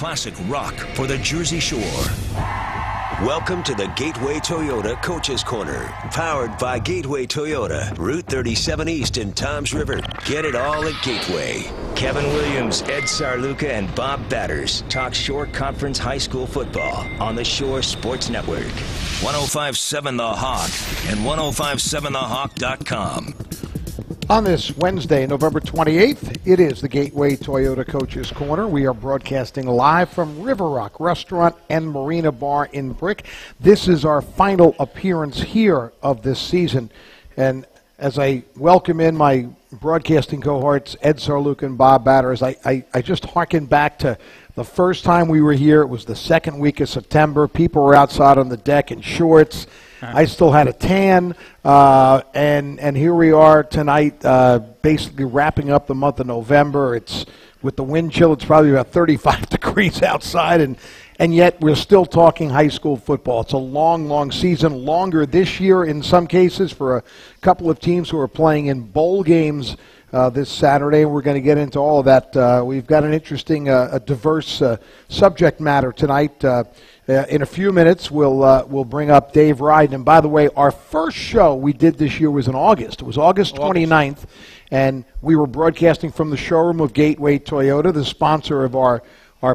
classic rock for the Jersey Shore. Welcome to the Gateway Toyota Coaches Corner, powered by Gateway Toyota, Route 37 East in Toms River. Get it all at Gateway. Kevin Williams, Ed Sarluca, and Bob Batters talk Shore Conference High School football on the Shore Sports Network. 105.7 The Hawk and 105.7thehawk.com. On this Wednesday, November 28th, it is the Gateway Toyota Coaches Corner. We are broadcasting live from River Rock Restaurant and Marina Bar in Brick. This is our final appearance here of this season. And as I welcome in my broadcasting cohorts, Ed Sarluca and Bob Batters, I just harken back to the first time we were here. It was the second week of September. People were outside on the deck in shorts. I still had a tan, and here we are tonight, basically wrapping up the month of November. It's with the wind chill, it's probably about 35 degrees outside, and yet we're still talking high school football. It's a long, long season, longer this year in some cases for a couple of teams who are playing in bowl games this Saturday. We're going to get into all of that. We've got an interesting, diverse subject matter tonight. In a few minutes, we'll bring up Dave Ryden. And by the way, our first show we did this year was in August. It was August 29th, and we were broadcasting from the showroom of Gateway Toyota, the sponsor of our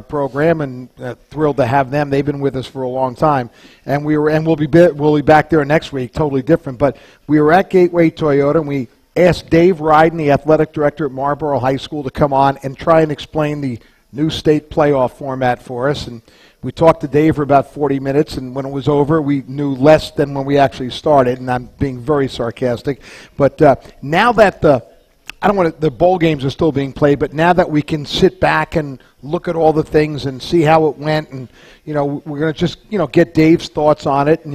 program, and thrilled to have them. They've been with us for a long time, and we'll be back there next week, totally different. But we were at Gateway Toyota, and we asked Dave Ryden, the athletic director at Marlboro High School, to come on and try and explain the new state playoff format for us. And we talked to Dave for about 40 minutes, and when it was over, we knew less than when we actually started, and I'm being very sarcastic. But now that the bowl games are still being played, but now that we can sit back and look at all the things and see how it went, and we're going to just get Dave's thoughts on it, and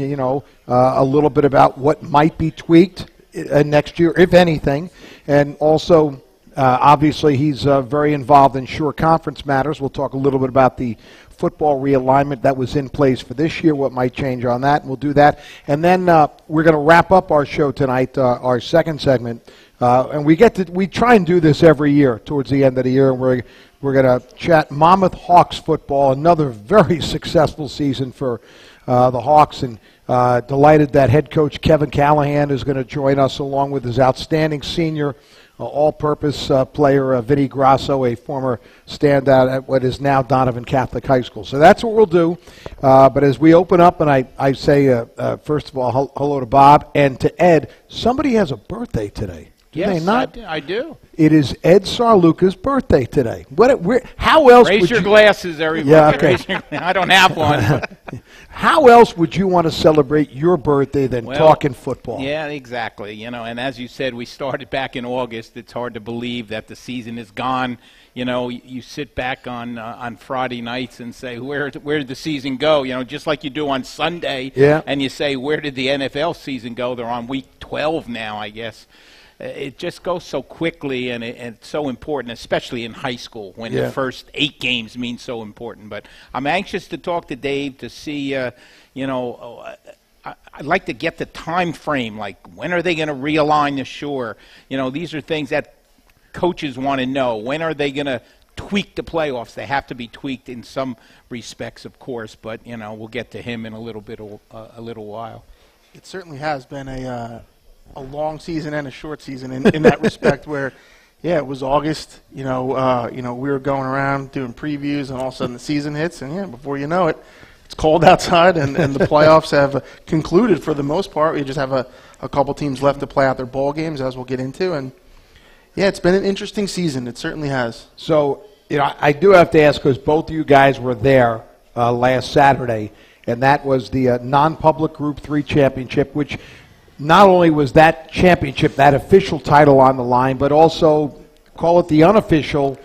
a little bit about what might be tweaked next year, if anything, and also. Obviously, he's very involved in Shore Conference matters. We'll talk a little bit about the football realignment that was in place for this year, what might change on that, and we'll do that. And then we're going to wrap up our show tonight, our second segment. And we try and do this every year towards the end of the year, and we're going to chat Monmouth Hawks football, another very successful season for the Hawks, and delighted that head coach Kevin Callahan is going to join us along with his outstanding senior all-purpose player, Vinny Grasso, a former standout at what is now Donovan Catholic High School. So that's what we'll do. But as we open up, and I say, first of all, hello to Bob, and to Ed, somebody has a birthday today. Yes, I do. It is Ed Sarluca's birthday today. How else Raise would your you... glasses, everybody. Yeah, okay. I don't have one. How else would you want to celebrate your birthday than talking football? Yeah, exactly. And as you said, we started back in August. It's hard to believe that the season is gone. You sit back on Friday nights and say, where did the season go? Just like you do on Sunday. Yeah. And you say, where did the NFL season go? They're on week 12 now, I guess. It just goes so quickly, and it's so important, especially in high school, when the first 8 games mean so important. But I'm anxious to talk to Dave to see, I'd like to get the time frame, like when are they going to realign the Shore? These are things that coaches want to know. When are they going to tweak the playoffs? They have to be tweaked in some respects, of course, but, we'll get to him in a little while. It certainly has been a long season and a short season in that respect where, it was August, we were going around doing previews, and all of a sudden the season hits, and before you know it, it's cold outside, and the playoffs have concluded for the most part. We just have a couple teams left to play out their bowl games, as we'll get into, and it's been an interesting season. It certainly has. So, I do have to ask, because both of you guys were there last Saturday, and that was the non-public Group 3 championship, which not only was that championship, that official title on the line, but also call it the unofficial,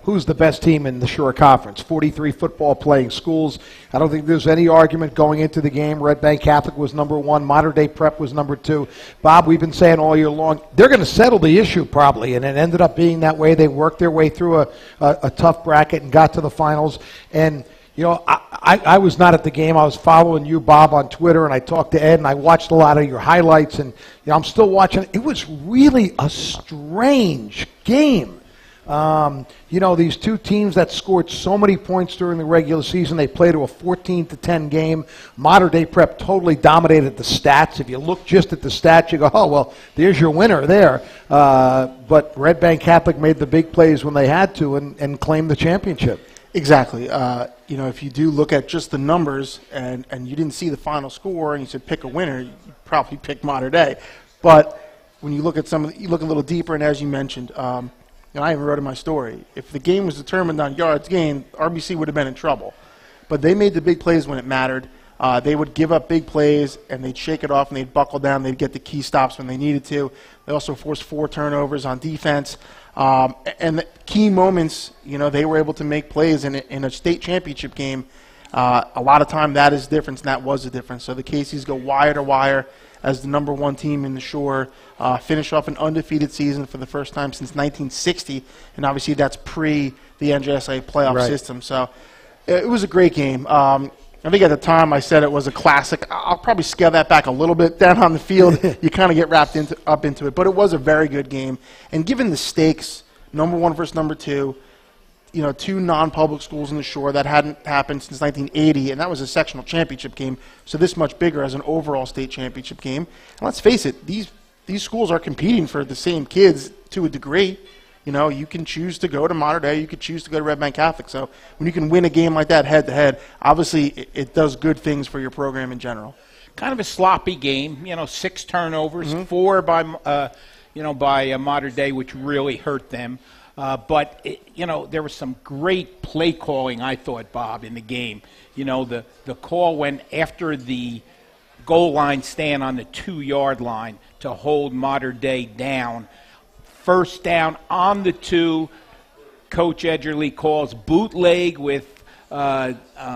who's the best team in the Shore Conference. 43 football-playing schools. I don't think there's any argument going into the game. Red Bank Catholic was number 1. Modern Day Prep was number 2. Bob, we've been saying all year long, they're going to settle the issue probably, and it ended up being that way. They worked their way through a tough bracket and got to the finals. And I was not at the game. I was following you, Bob, on Twitter, and I talked to Ed, and I watched a lot of your highlights, and I'm still watching. It was really a strange game. These two teams that scored so many points during the regular season, they played to a 14-10 game. Mater Dei Prep totally dominated the stats. If you look just at the stats, you go, oh, well, there's your winner there. But Red Bank Catholic made the big plays when they had to and claimed the championship. Exactly. If you do look at just the numbers and you didn't see the final score and you said pick a winner, you probably pick Mater Dei. But when you look at you look a little deeper, and as you mentioned, I even wrote in my story, if the game was determined on yards gained, RBC would have been in trouble. But they made the big plays when it mattered. They would give up big plays, and they'd shake it off, and they'd buckle down. They'd get the key stops when they needed to. They also forced 4 turnovers on defense. And the key moments, they were able to make plays in a state championship game. A lot of time that is difference, and that was the difference. So the Caseys go wire to wire as the number 1 team in the Shore, finish off an undefeated season for the first time since 1960, and obviously that's pre the NJSA playoff system. So it was a great game. I think at the time I said it was a classic. I'll probably scale that back a little bit. Down on the field, you kind of get wrapped up into it. But it was a very good game. And given the stakes, number 1 versus number 2, 2 non-public schools in the Shore, that hadn't happened since 1980, and that was a sectional championship game, so this much bigger as an overall state championship game. And let's face it, these schools are competing for the same kids to a degree. You can choose to go to Mater Dei, you could choose to go to Red Bank Catholic. So when you can win a game like that head-to-head, obviously it does good things for your program in general. Kind of a sloppy game, 6 turnovers, 4 by Mater Dei, which really hurt them. But there was some great play calling, I thought, Bob, in the game. The call went after the goal line stand on the 2-yard line to hold Mater Dei down. First down on the 2, Coach Edgerly calls bootleg with Lubashir.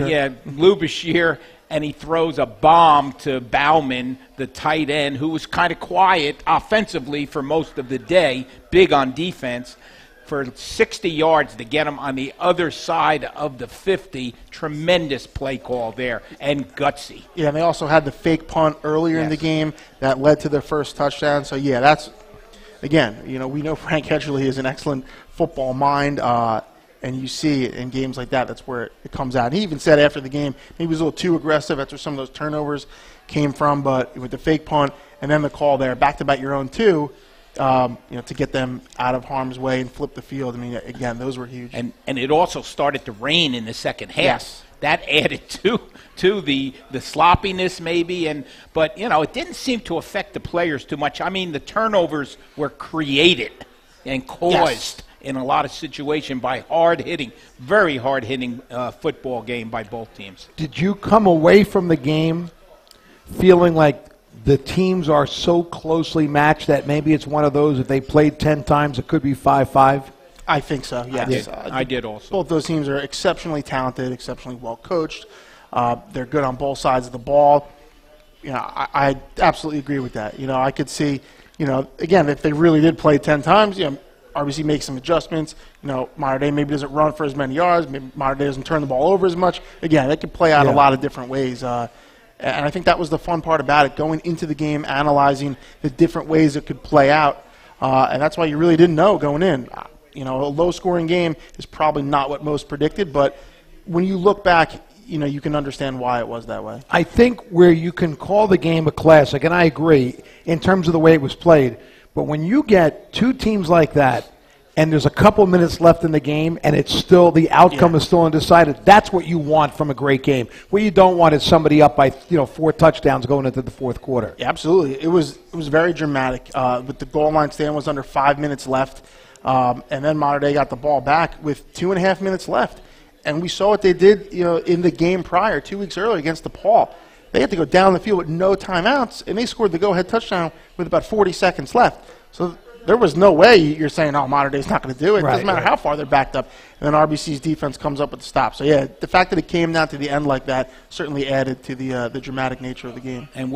Yeah, Lubashir, and he throws a bomb to Bauman, the tight end, who was kind of quiet offensively for most of the day, big on defense, for 60 yards to get him on the other side of the 50. Tremendous play call there, and gutsy. Yeah, and they also had the fake punt earlier in the game that led to their first touchdown. So, yeah, that's, again, we know Frank Edgerly is an excellent football mind, and you see it in games like that. That's where it comes out. He even said after the game he was a little too aggressive. That's where some of those turnovers came from. But with the fake punt and then the call there, back-to-back your own 2, to get them out of harm's way and flip the field. I mean, again, those were huge. And it also started to rain in the second half. Yes. That added to the sloppiness maybe, but it didn't seem to affect the players too much. I mean, the turnovers were created and caused in a lot of situations by very hard-hitting football game by both teams. Did you come away from the game feeling like the teams are so closely matched that maybe it's one of those, if they played 10 times, it could be 5-5? I think so, yes. I did also. Both those teams are exceptionally talented, exceptionally well coached. They're good on both sides of the ball. I absolutely agree with that. I could see, again, if they really did play 10 times, RBC makes some adjustments. Mater Dei maybe doesn't run for as many yards. Maybe Mater Dei doesn't turn the ball over as much. Again, it could play out a lot of different ways. And I think that was the fun part about it, going into the game, analyzing the different ways it could play out. And that's why you really didn't know going in. A low-scoring game is probably not what most predicted, but when you look back, you can understand why it was that way. I think where you can call the game a classic, and I agree, in terms of the way it was played, but when you get 2 teams like that, and there's a couple minutes left in the game, and it's still, the outcome is still undecided, that's what you want from a great game. What you don't want is somebody up by 4 touchdowns going into the fourth quarter. Yeah, absolutely. It was very dramatic. With the goal line stand was under 5 minutes left, and then Mater Dei got the ball back with 2.5 minutes left. And we saw what they did, in the game prior, 2 weeks earlier against DePaul. They had to go down the field with no timeouts, and they scored the go-ahead touchdown with about 40 seconds left. So there was no way you're saying, Mater Dei's not going to do it. It doesn't matter how far they're backed up. And then RBC's defense comes up with the stop. So, yeah, the fact that it came down to the end like that certainly added to the dramatic nature of the game. And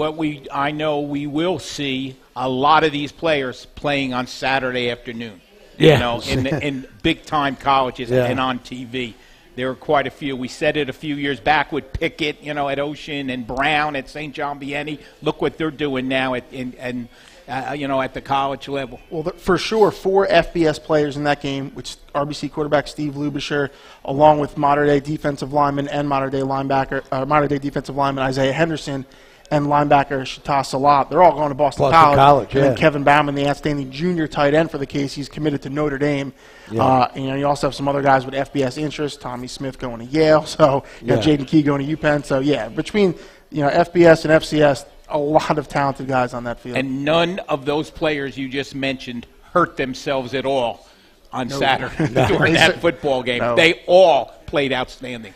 I know we will see a lot of these players playing on Saturday afternoon. In big-time colleges and on TV. there are quite a few. We said it a few years back with Pickett, at Ocean, and Brown at St. John Vianney. Look what they're doing now at the college level. Well, for sure, 4 FBS players in that game, which RBC quarterback Steve Lubisher, along with modern-day defensive lineman and modern-day defensive lineman Isaiah Henderson, and linebacker Shataz Salat. They're all going to Boston College. And then Kevin Bauman, the outstanding junior tight end for the case, he's committed to Notre Dame. Yeah. You also have some other guys with FBS interest. Tommy Smith going to Yale. So you got Jaden Key going to UPenn. So between FBS and FCS, a lot of talented guys on that field. And none of those players you just mentioned hurt themselves at all on Saturday during that football game. No. They all played outstanding.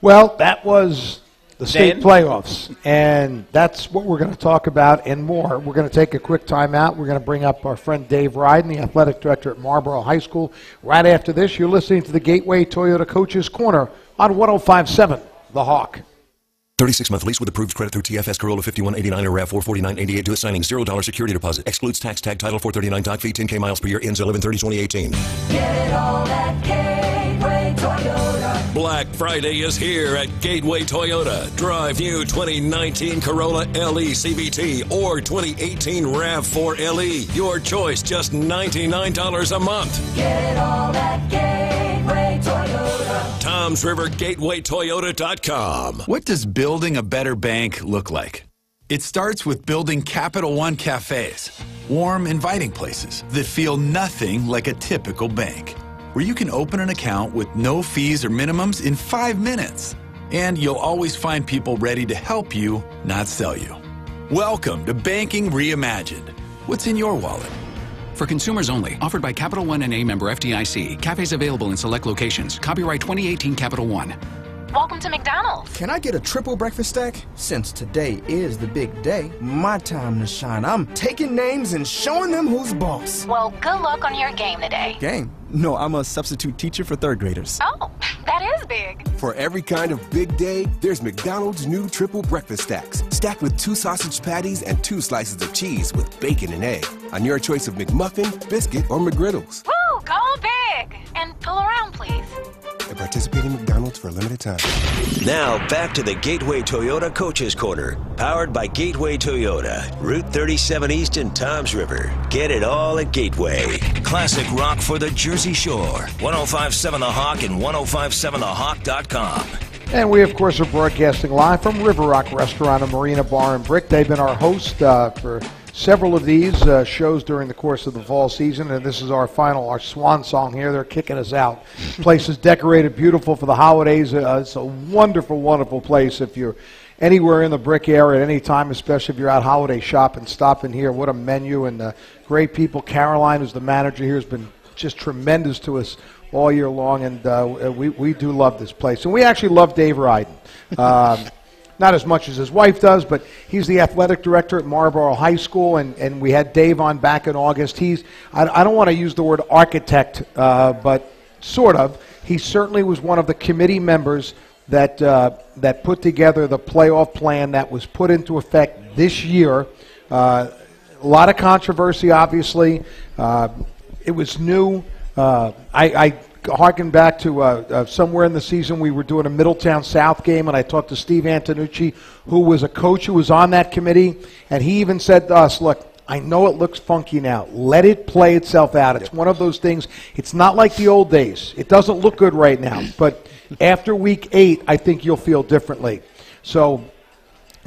Well, that was the state playoffs, and that's what we're going to talk about and more. We're going to take a quick time out. We're going to bring up our friend Dave Ryden, the athletic director at Marlboro High School. Right after this, you're listening to the Gateway Toyota Coaches Corner on 105.7 The Hawk. 36-month lease with approved credit through TFS Corolla 5189 or RAV4 4988 to a signing. $0 security deposit. Excludes tax tag title 439 doc fee 10K miles per year. Ends 11/30/2018. Get it all at Gateway Toyota. Black Friday is here at Gateway Toyota. Drive new 2019 Corolla LE CVT or 2018 RAV4 LE. Your choice, just $99 a month. Get it all at Gateway Toyota. Toms River GatewayToyota.com. What does building a better bank look like? It starts with building Capital One cafes, warm, inviting places that feel nothing like a typical bank, where you can open an account with no fees or minimums in 5 minutes. And you'll always find people ready to help you, not sell you. Welcome to Banking Reimagined. What's in your wallet? For consumers only. Offered by Capital One and a member FDIC. Cafes available in select locations. Copyright 2018 Capital One. Welcome to McDonald's. Can I get a triple breakfast stack? Since today is the big day, my time to shine. I'm taking names and showing them who's boss. Well, good luck on your game today. Game? No, I'm a substitute teacher for 3rd graders. Oh, that is big. For every kind of big day, there's McDonald's new triple breakfast stacks. Stacked with 2 sausage patties and 2 slices of cheese with bacon and egg. On your choice of McMuffin, biscuit, or McGriddles. Woo, go big. And pull around, please. And participating McDonald's for a limited time. Now back to the Gateway Toyota Coaches Corner, powered by Gateway Toyota, Route 37 East in Toms River. Get it all at Gateway. Classic rock for the Jersey Shore. 105.7 The Hawk and 105.7thehawk.com. And we, of course, are broadcasting live from River Rock Restaurant and Marina Bar and Brick. They've been our host for several of these shows during the course of the fall season, and this is our swan song here. They're kicking us out. Place is decorated beautiful for the holidays. It's a wonderful, wonderful place. If you're anywhere in the Brick area at any time, especially if you're out holiday shopping, stop in here. What a menu, and great people. Caroline, who's the manager here, has been just tremendous to us all year long, and we do love this place. And we actually love Dave Ryden. Not as much as his wife does, but he's the athletic director at Marlboro High School, and we had Dave on back in August. I don't want to use the word architect, but sort of. He certainly was one of the committee members that put together the playoff plan that was put into effect this year. A lot of controversy, obviously. It was new. I harken back to somewhere in the season we were doing a Middletown South game, and I talked to Steve Antonucci, who was a coach who was on that committee, and he even said to us, look, I know it looks funky now. Let it play itself out. It's one of those things. It's not like the old days. It doesn't look good right now, but after week 8, I think you'll feel differently. So,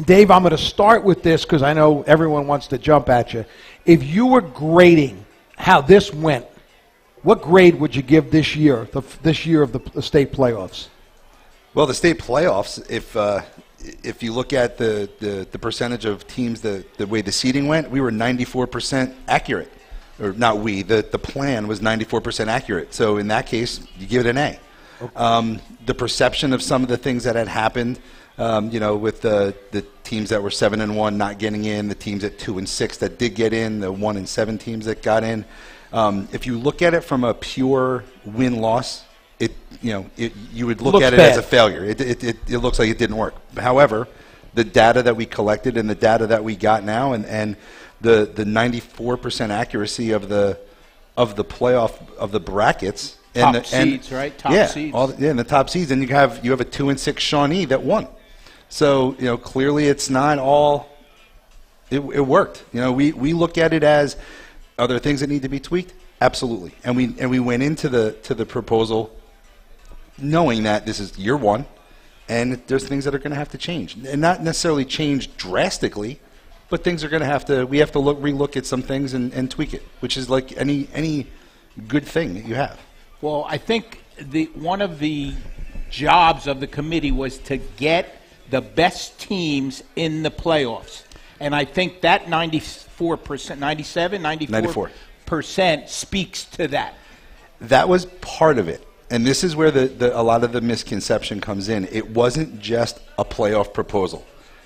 Dave, I'm going to start with this because I know everyone wants to jump at you. If you were grading how this went, what grade would you give this year, this year of the state playoffs? Well, the state playoffs, if you look at the percentage of teams, the way the seeding went, we were 94% accurate. Or not we, the plan was 94% accurate. So in that case, you give it an A. Okay. The perception of some of the things that had happened, with the teams that were 7-1 not getting in, the teams at 2-6 that did get in, the 1-7 teams that got in. If you look at it from a pure win-loss, you would look at it as a failure. It looks like it didn't work. However, the data that we collected and the data that we got now, and the 94% accuracy of the playoff of the brackets, Top seeds, right? Top seeds. And the top seeds, and you have a 2-6 Shawnee that won. So clearly it's not all. It worked. We look at it as, are there things that need to be tweaked? Absolutely. And we went into the proposal knowing that this is year one, and there's things that are going to have to change, and not necessarily change drastically, but things are going to have to. We have to relook at some things and tweak it, which is like any good thing that you have. Well, I think one of the jobs of the committee was to get the best teams in the playoffs. And I think that 94%, 97, 94% speaks to that. That was part of it. And this is where a lot of the misconception comes in. It wasn't just a playoff proposal.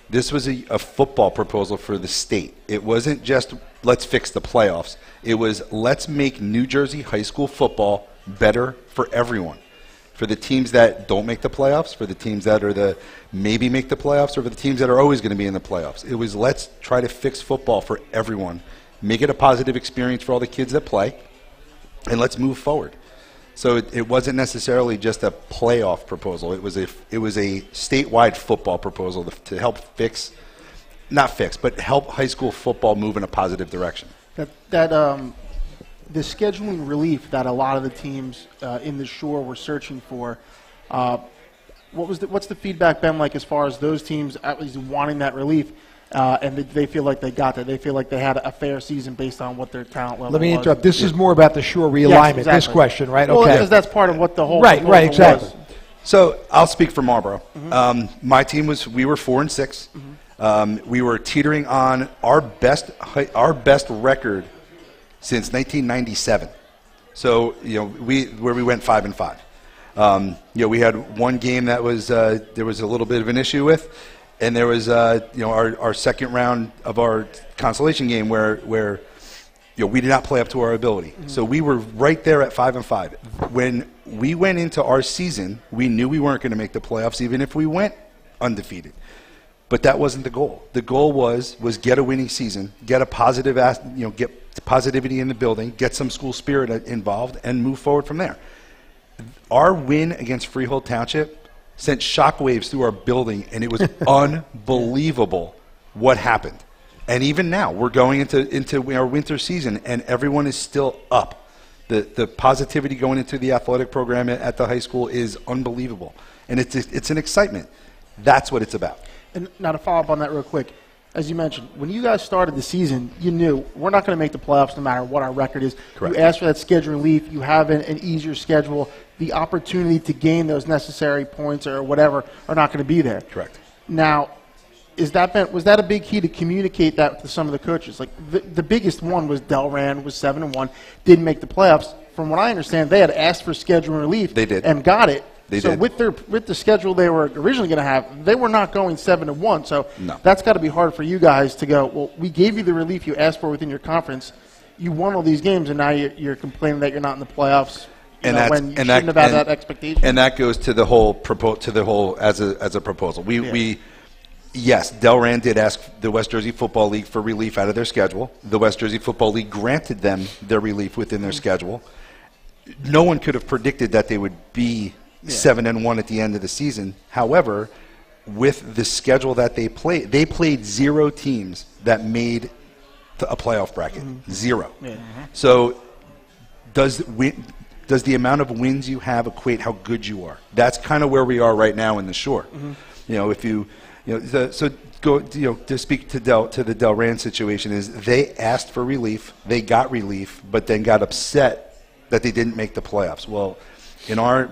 This was a football proposal for the state. It wasn't just let's fix the playoffs. It was let's make New Jersey high school football better for everyone. For the teams that don't make the playoffs, for the teams that are maybe make the playoffs, or for the teams that are always going to be in the playoffs. It was let's try to fix football for everyone, make it a positive experience for all the kids that play, and let's move forward. So it wasn't necessarily just a playoff proposal. It was a statewide football proposal to help help high school football move in a positive direction. The scheduling relief that a lot of the teams in the Shore were searching for, what's the feedback been like as far as those teams at least wanting that relief, and they feel like they got that? They feel like they had a fair season based on what their talent level was. Let me interrupt. This is more about the Shore realignment, yes, exactly. This question, right? Well, okay. because that's part of what the whole right, exactly. was. So I'll speak for Marlboro. My team we were 4-6. We were teetering on our best record since 1997. So we went 5-5. We had one game that was there was a little bit of an issue with, and there was our second round of our consolation game where we did not play up to our ability. So we were right there at 5-5. When we went into our season, we knew we weren't going to make the playoffs, even if we went undefeated. But that wasn't the goal. The goal was get a winning season, get a positive, get positivity in the building, get some school spirit involved, and move forward from there. Our win against Freehold Township sent shockwaves through our building, and it was unbelievable what happened. And even now, we're going into our winter season, and everyone is still up. The positivity going into the athletic program at the high school is unbelievable, and it's an excitement. That's what it's about. And now to follow up on that real quick, as you mentioned, when you guys started the season, you knew we're not going to make the playoffs no matter what our record is. Correct. You asked for that schedule relief. You have an easier schedule. The opportunity to gain those necessary points or whatever are not going to be there. Correct. Now, was that a big key to communicate that to some of the coaches? Like the biggest one was Delran was 7-1, didn't make the playoffs. From what I understand, they had asked for schedule relief. They did. And got it. They so did. with the schedule they were originally going to have, they were not going 7-1. So that's got to be hard for you guys to go, well, we gave you the relief you asked for within your conference. You won all these games, and now you're complaining that you're not in the playoffs. When you shouldn't have had that expectation. And that goes to the whole as a proposal. Yes, Delran did ask the West Jersey Football League for relief out of their schedule. The West Jersey Football League granted them their relief within their schedule. No one could have predicted that they would be 7-1 at the end of the season. However, with the schedule that they played 0 teams that made a playoff bracket. 0. So does the amount of wins you have equate how good you are? That's kind of where we are right now in the Shore. To speak to the Delran situation is they asked for relief, they got relief, but then got upset that they didn't make the playoffs. Well,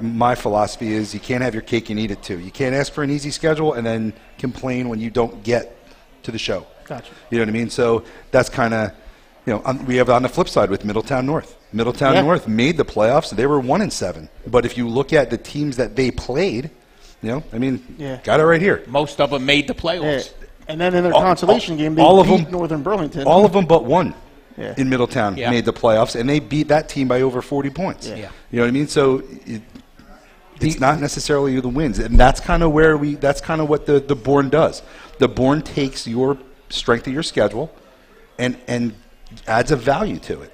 my philosophy is you can't have your cake and eat it too. You can't ask for an easy schedule and then complain when you don't get to the show. Gotcha. You know what I mean? So that's kind of, we have on the flip side with Middletown North. Middletown North made the playoffs. They were 1-7. But if you look at the teams that they played, got it right here. Most of them made the playoffs. Yeah. And then in their consolation game, they beat Northern Burlington. All of them but one. In Middletown made the playoffs, and they beat that team by over 40 points. You know what I mean? So it's not necessarily the wins, and that's kind of what the Bourne does. The Bourne takes your strength of your schedule and adds a value to it.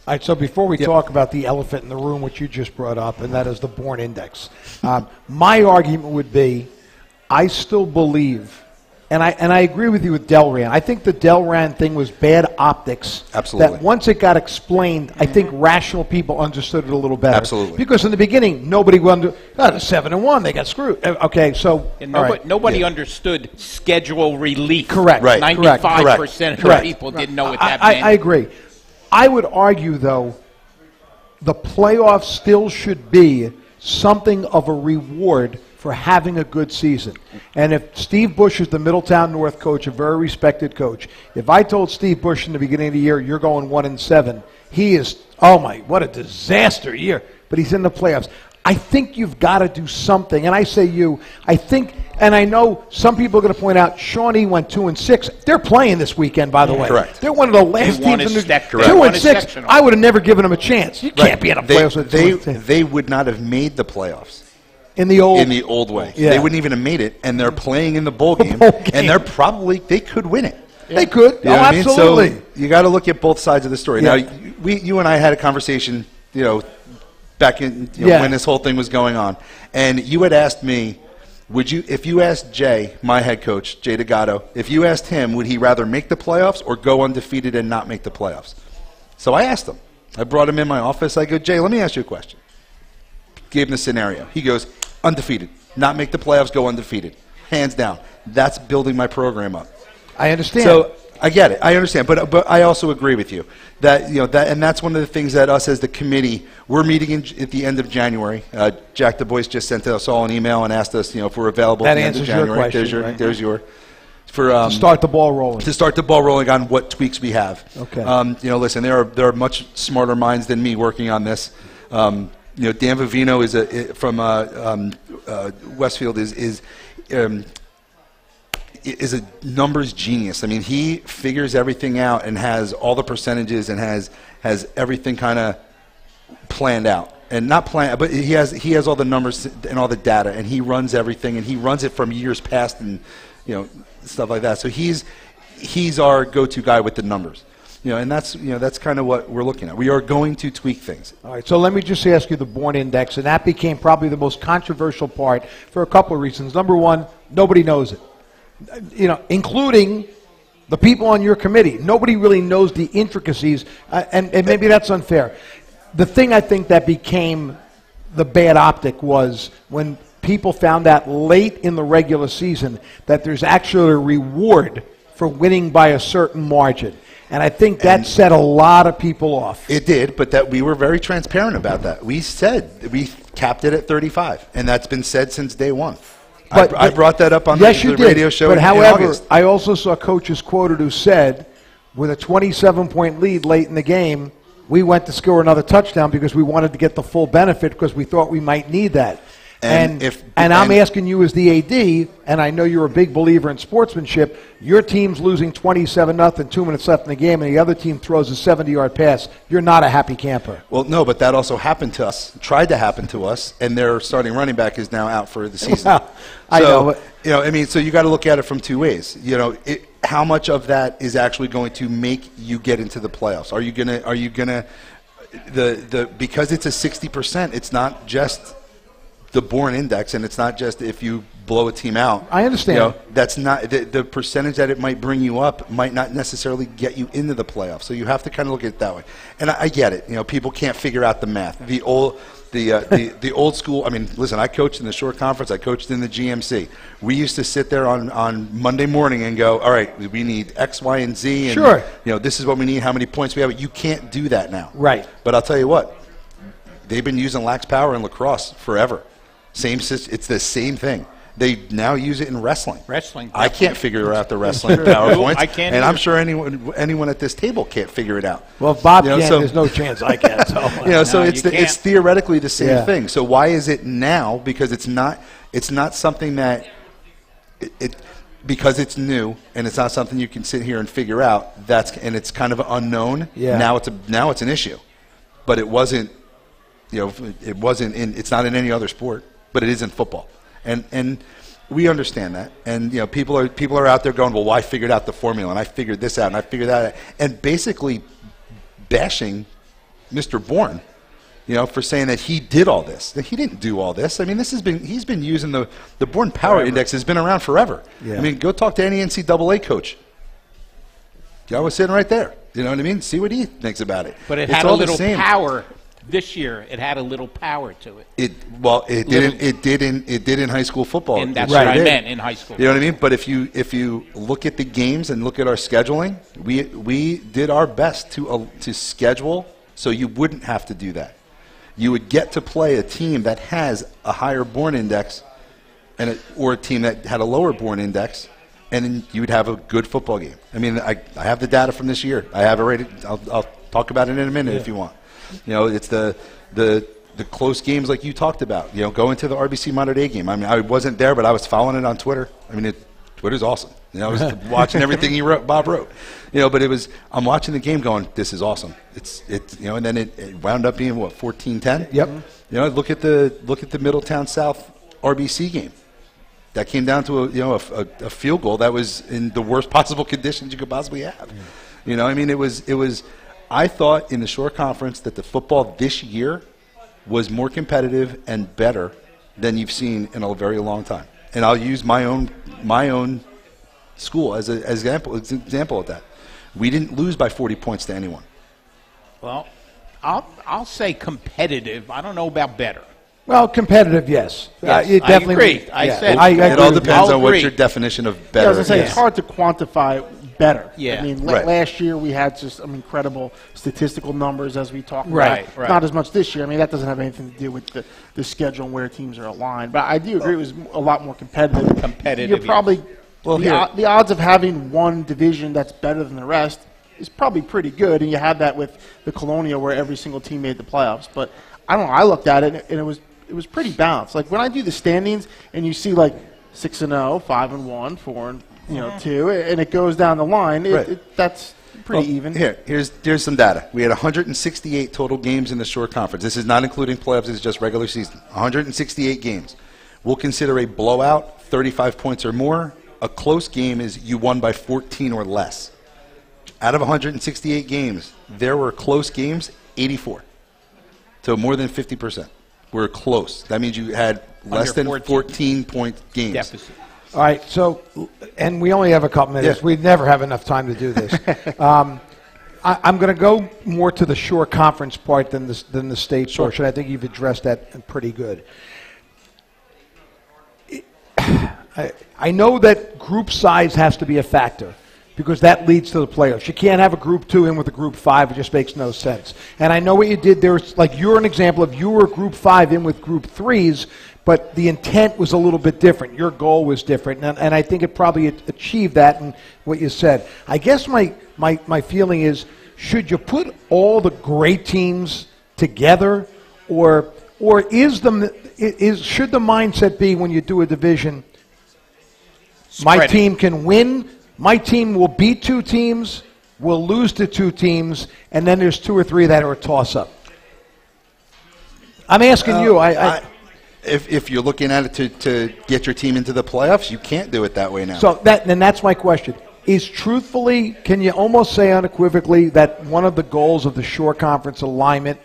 All right, so before we talk about the elephant in the room, which you just brought up, and that is the Bourne Index, my argument would be I still believe, and I agree with you with Delran. I think the Delran thing was bad optics. Absolutely. That once it got explained, I think rational people understood it a little better. Absolutely. Because in the beginning, nobody wondered, the 7-1, they got screwed. Okay, so And nobody understood schedule relief. Correct. Right. 95% of people didn't know what that meant. I agree. I would argue, though, the playoffs still should be something of a reward for having a good season. And if Steve Bush is the Middletown North coach, a very respected coach, if I told Steve Bush in the beginning of the year, you're going 1-7, he is, oh my, what a disaster year. But he's in the playoffs. I think you've got to do something. And I say I think, and I know some people are going to point out, Shawnee went 2-6. They're playing this weekend, by the way. Correct. They're one of the last They won teams in the a 2-6. I would have never given them a chance. You can't be in a playoffs with 2-6. They would not have made the playoffs. In the old way. Yeah. They wouldn't even have made it, and they're playing in the bowl game, and they could win it. Yeah. They could. You know what I mean? Absolutely. So you got to look at both sides of the story. Yeah. Now, you and I had a conversation, back in when this whole thing was going on, and you had asked me, if you asked Jay, my head coach, Jay D'Agato, if you asked him, would he rather make the playoffs or go undefeated and not make the playoffs? So I asked him. I brought him in my office. I go, Jay, let me ask you a question. Gave him the scenario. He goes, undefeated. Not make the playoffs, go undefeated. Hands down. That's building my program up. I understand. So I get it. I understand. But I also agree with you that, and that's one of the things that us as the committee, we're meeting at the end of January. Jack Du Bois just sent us all an email and asked us, if we're available at the end of January. That answers your question, There's your. For, to start the ball rolling. To start the ball rolling on what tweaks we have. Okay. Listen, there are much smarter minds than me working on this. Dan Vivino from Westfield is a numbers genius. I mean, he figures everything out and has all the percentages and has everything kind of planned out. And not planned, but he has all the numbers and all the data, and he runs everything, and he runs it from years past and stuff like that. So he's our go-to guy with the numbers. And that's kind of what we're looking at. We are going to tweak things. All right, so let me just ask you the Bourne Index, and that became probably the most controversial part for a couple of reasons. Number one, nobody knows it. Including the people on your committee. Nobody really knows the intricacies, and maybe that's unfair. The thing I think that became the bad optic was when people found out late in the regular season that there's actually a reward for winning by a certain margin. And I think that set a lot of people off. It did, but that we were very transparent about that. We said we capped it at 35, and that's been said since day one. But I brought that up on the radio show in August. I also saw coaches quoted who said, with a 27-point lead late in the game, we went to score another touchdown because we wanted to get the full benefit because we thought we might need that. And I'm asking you as the AD, and I know you're a big believer in sportsmanship, your team's losing 27-0, 2 minutes left in the game, and the other team throws a 70-yard pass. You're not a happy camper. Well, no, but that also happened to us, tried to happen to us, and their starting running back is now out for the season. Well, I know. So you got to look at it from two ways. How much of that is actually going to make you get into the playoffs? Are you gonna because it's a 60%, it's not just the Bourne Index, and it's not just if you blow a team out. I understand. That's not the percentage that it might bring you up might not necessarily get you into the playoffs. So you have to kind of look at it that way. And I get it. People can't figure out the math. The old school. I mean, listen. I coached in the short conference. I coached in the GMC. We used to sit there on Monday morning and go, all right, we need X, Y, and Z. And, sure. This is what we need. How many points we have? You can't do that now. Right. But I'll tell you what. They've been using lax power in lacrosse forever. It's the same thing. They now use it in wrestling. I can't figure out the wrestling PowerPoints. I can't and I'm sure anyone at this table can't figure it out. Well, if Bob can, there's no chance I can. So it's theoretically the same thing. So why is it now? Because it's not something that because it's new and it's not something you can sit here and figure out. And it's kind of unknown. Yeah. Now it's an issue, but it wasn't. It's not in any other sport. But it is in football, and we understand that. And people are out there going, well, I figured out the formula, and I figured this out, and I figured that out, and basically bashing Mr. Bourne, for saying that he did all this. That he didn't do all this. I mean, he's been using the Bourne Power Index has been around forever. Yeah. I mean, go talk to any NCAA coach. Guy was sitting right there. You know what I mean? See what he thinks about it. But it It's had a all the little same. power this year. It had a little power to it. It did in high school football. And that's what I meant in high school. You know what I mean? But if you look at the games and look at our scheduling, we did our best to schedule so you wouldn't have to do that. You would get to play a team that has a higher Bourne Index, or a team that had a lower Bourne Index, and then you would have a good football game. I mean, I have the data from this year. I have it ready. I'll talk about it in a minute if you want. It's the close games like you talked about. Going to the RBC Mater Dei game. I mean, I wasn't there, but I was following it on Twitter. I mean, Twitter's awesome. I was watching everything Bob wrote. But I'm watching the game going, this is awesome. And then it wound up being 14-10. Yep. Look at the Middletown South RBC game. That came down to a field goal that was in the worst possible conditions you could possibly have. I mean, it was. I thought in the Shore Conference that the football this year was more competitive and better than you've seen in a very long time. And I'll use my own school as an example of that. We didn't lose by 40 points to anyone. Well, I'll say competitive. I don't know about better. Well, competitive, yes. Yes, It definitely, I agree. I said it all agree. depends I'll on what agree. your definition of Yeah, I better was going to say, is. it's hard to quantify better. Yeah. I mean, Right. last year we had just some incredible statistical numbers as we talked Right, about. right. Not as much this year. I mean, that doesn't have anything to do with the schedule and where teams are aligned. But I do agree it was a lot more competitive. Competitive, You're probably yes. the odds of having one division that's better than the rest is probably pretty good, and you had that with the Colonial where every single team made the playoffs. But I don't know. I looked at it and it was pretty balanced. Like when I do the standings and you see like 6-0, 5-1, 4-2, and it goes down the line, that's pretty even. Here's some data. We had 168 total games in the Shore Conference. This is not including playoffs. This is just regular season. 168 games. We'll consider a blowout 35 points or more. A close game is you won by 14 or less. Out of 168 games, there were close games, 84. So more than 50%. We're close. That means you had less than 14-point games. Deficit. All right, so, and we only have a couple minutes. Yeah. We never have enough time to do this. I'm going to go more to the Shore Conference part than the state portion. I think you've addressed that pretty good. I know that group size has to be a factor because that leads to the playoffs. You can't have a group 2 in with a group 5. It just makes no sense. And I know what you did there. Like you're an example of you were group 5 in with group 3s, but the intent was a little bit different. Your goal was different. And I think it probably achieved that in what you said. I guess my feeling is, should you put all the great teams together, or should the mindset be when you do a division, my team can win, my team will beat 2 teams, will lose to 2 teams, and then there's 2 or 3 that are a toss-up? I'm asking you. If you're looking at it to get your team into the playoffs, you can't do it that way now. So that's my question. Is truthfully, can you almost say unequivocally that one of the goals of the Shore Conference alignment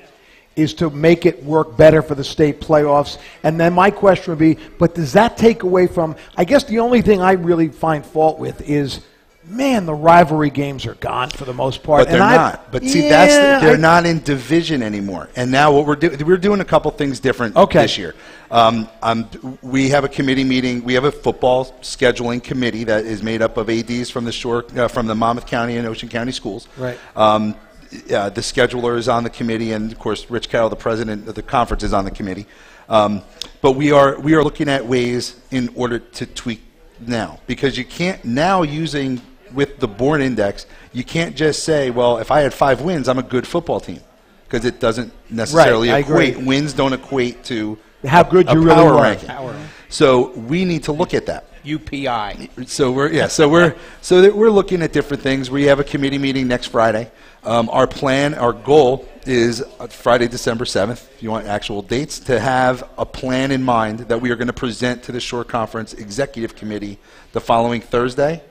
is to make it work better for the state playoffs? And then my question would be, but does that take away from, I guess the only thing I really find fault with is, man, the rivalry games are gone for the most part. But they're not. But see, they're not in division anymore. And now what we're doing a couple things different this year. We have a committee meeting. We have a football scheduling committee that is made up of ADs from the Shore, from the Monmouth County and Ocean County schools. Right. The scheduler is on the committee, and of course, Rich Carroll, the president of the conference, is on the committee. But we are looking at ways in order to tweak now, because you can't now using with the Bourne Index, you can't just say, well, if I had 5 wins, I'm a good football team, because it doesn't necessarily equate. Wins don't equate to how good you really power are. ranking. So we need to look at that. UPI. So we're looking at different things. We have a committee meeting next Friday. Our goal is Friday, December 7th, if you want actual dates, to have a plan in mind that we are going to present to the Shore Conference Executive Committee the following Thursday.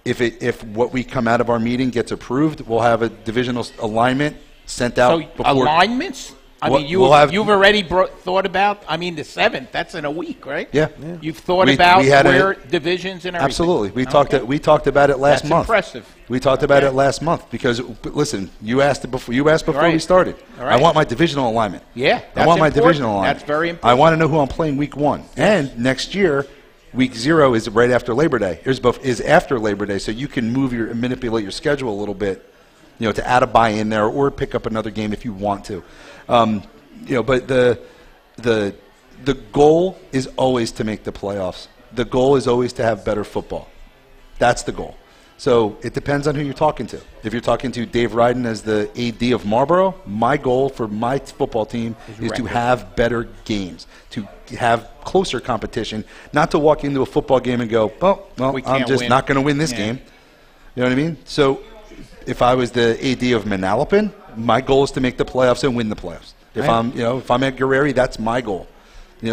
If what we come out of our meeting gets approved, we'll have a divisional alignment sent out So before alignments? I Well, mean, we'll have- you've already thought about, I mean, the 7th, that's in a week, right? Yeah. You've thought We about had where divisions and everything? Absolutely. We Okay. talked about it last That's month. impressive. We talked about it last month because listen, you asked before we started. All I right. want my divisional alignment. Yeah, I that's want my important. divisional alignment. That's very I important. want to know who I'm playing week 1. And next year, week 0 is right after Labor Day. Is after Labor Day, so you can manipulate your schedule a little bit, to add a bye in there or pick up another game if you want to. But the goal is always to make the playoffs. The goal is always to have better football. That's the goal. So it depends on who you're talking to. If you're talking to Dave Ryden as the AD of Marlboro, my goal for my football team is to have better games, to have closer competition, not to walk into a football game and go, well, I'm just not going to win this game. You know what I mean? So if I was the AD of Manalapan, my goal is to make the playoffs and win the playoffs. If I'm at Guerreri, that's my goal.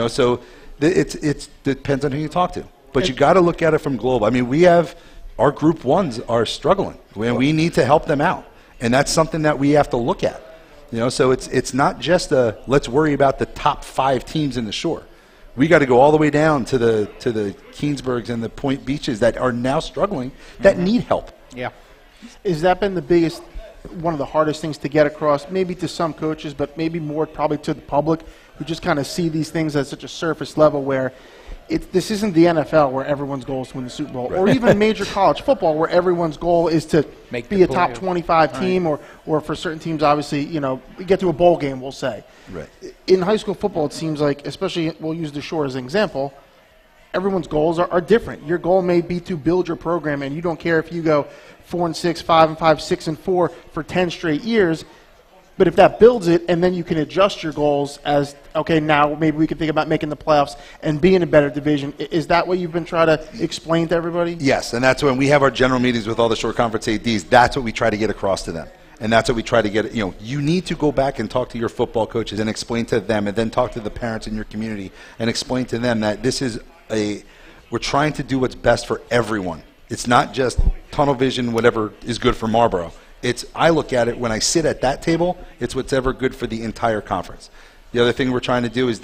So it depends on who you talk to. But you got to look at it from global. I mean, we have our Group 1s are struggling, and we need to help them out, and that's something that we have to look at. So it's not just let's worry about the top 5 teams in the Shore. We got to go all the way down to the Keensburgs and the Point Beaches that are now struggling, that need help. Yeah. Has that been the biggest, one of the hardest things to get across, maybe to some coaches, but maybe more probably to the public who just kind of see these things at such a surface level where this isn't the NFL where everyone's goal is to win the Super Bowl, or even major college football where everyone's goal is to be a top 25 team, or for certain teams, obviously, get to a bowl game, we'll say. Right. In high school football, it seems like, especially we'll use the Shore as an example, everyone's goals are different. Your goal may be to build your program, and you don't care if you go 4-6, 5-5, 6-4 for 10 straight years. But if that builds it, and then you can adjust your goals as, okay, now maybe we can think about making the playoffs and be in a better division. Is that what you've been trying to explain to everybody? Yes, and that's when we have our general meetings with all the Shore Conference ADs. That's what we try to get across to them. And that's what we try to get. You need to go back and talk to your football coaches and explain to them, and then talk to the parents in your community and explain to them that this is we're trying to do what's best for everyone. It's not just tunnel vision, whatever is good for Marlboro. I look at it when I sit at that table, it's what's ever good for the entire conference. The other thing we're trying to do is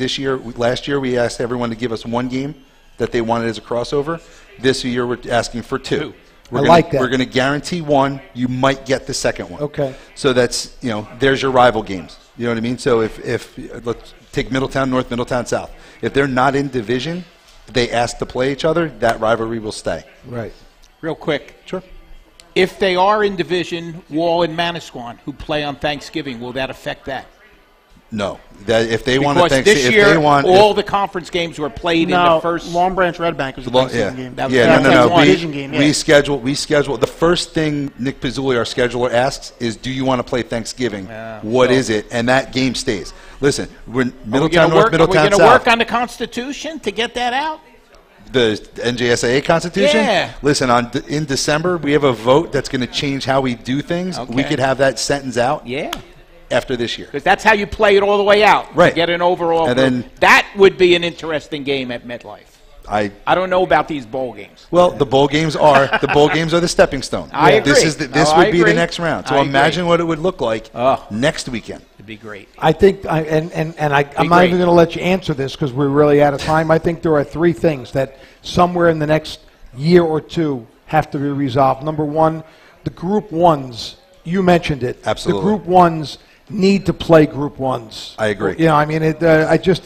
last year we asked everyone to give us one game that they wanted as a crossover. This year we're asking for 2. We're going to guarantee one. You might get the second one. Okay. So that's, there's your rival games. You know what I mean? So if let's take Middletown North, Middletown South. If they're not in division, they ask to play each other, that rivalry will stay. Right. Real quick. Sure. If they are in division, Wall and Manasquan, who play on Thanksgiving, will that affect that? No. If they want to Because this year, all the conference games were played in the first. Long Branch Red Bank was a Thanksgiving game. No. We schedule. The first thing Nick Pizzulli, our scheduler, asks is, "Do you want to play Thanksgiving? What is it?" And that game stays. Listen, when Middletown North, Middletown South. Are we going to work on the Constitution to get that out? The NJSAA Constitution? Yeah. Listen, in December, we have a vote that's going to change how we do things. Okay. We could have that sentence out after this year. Because that's how you play it all the way out. Right. Get an overall and group. then that would be an interesting game at MetLife. I don't know about these bowl games. Well, the bowl games are the stepping stone. I agree. This would be the next round. So imagine what it would look like next weekend. It'd be great. I think, I'm not even going to let you answer this because we're really out of time. I think there are 3 things that somewhere in the next year or 2 have to be resolved. Number 1, the Group 1s. You mentioned it. Absolutely. The Group 1s need to play Group 1s. I agree.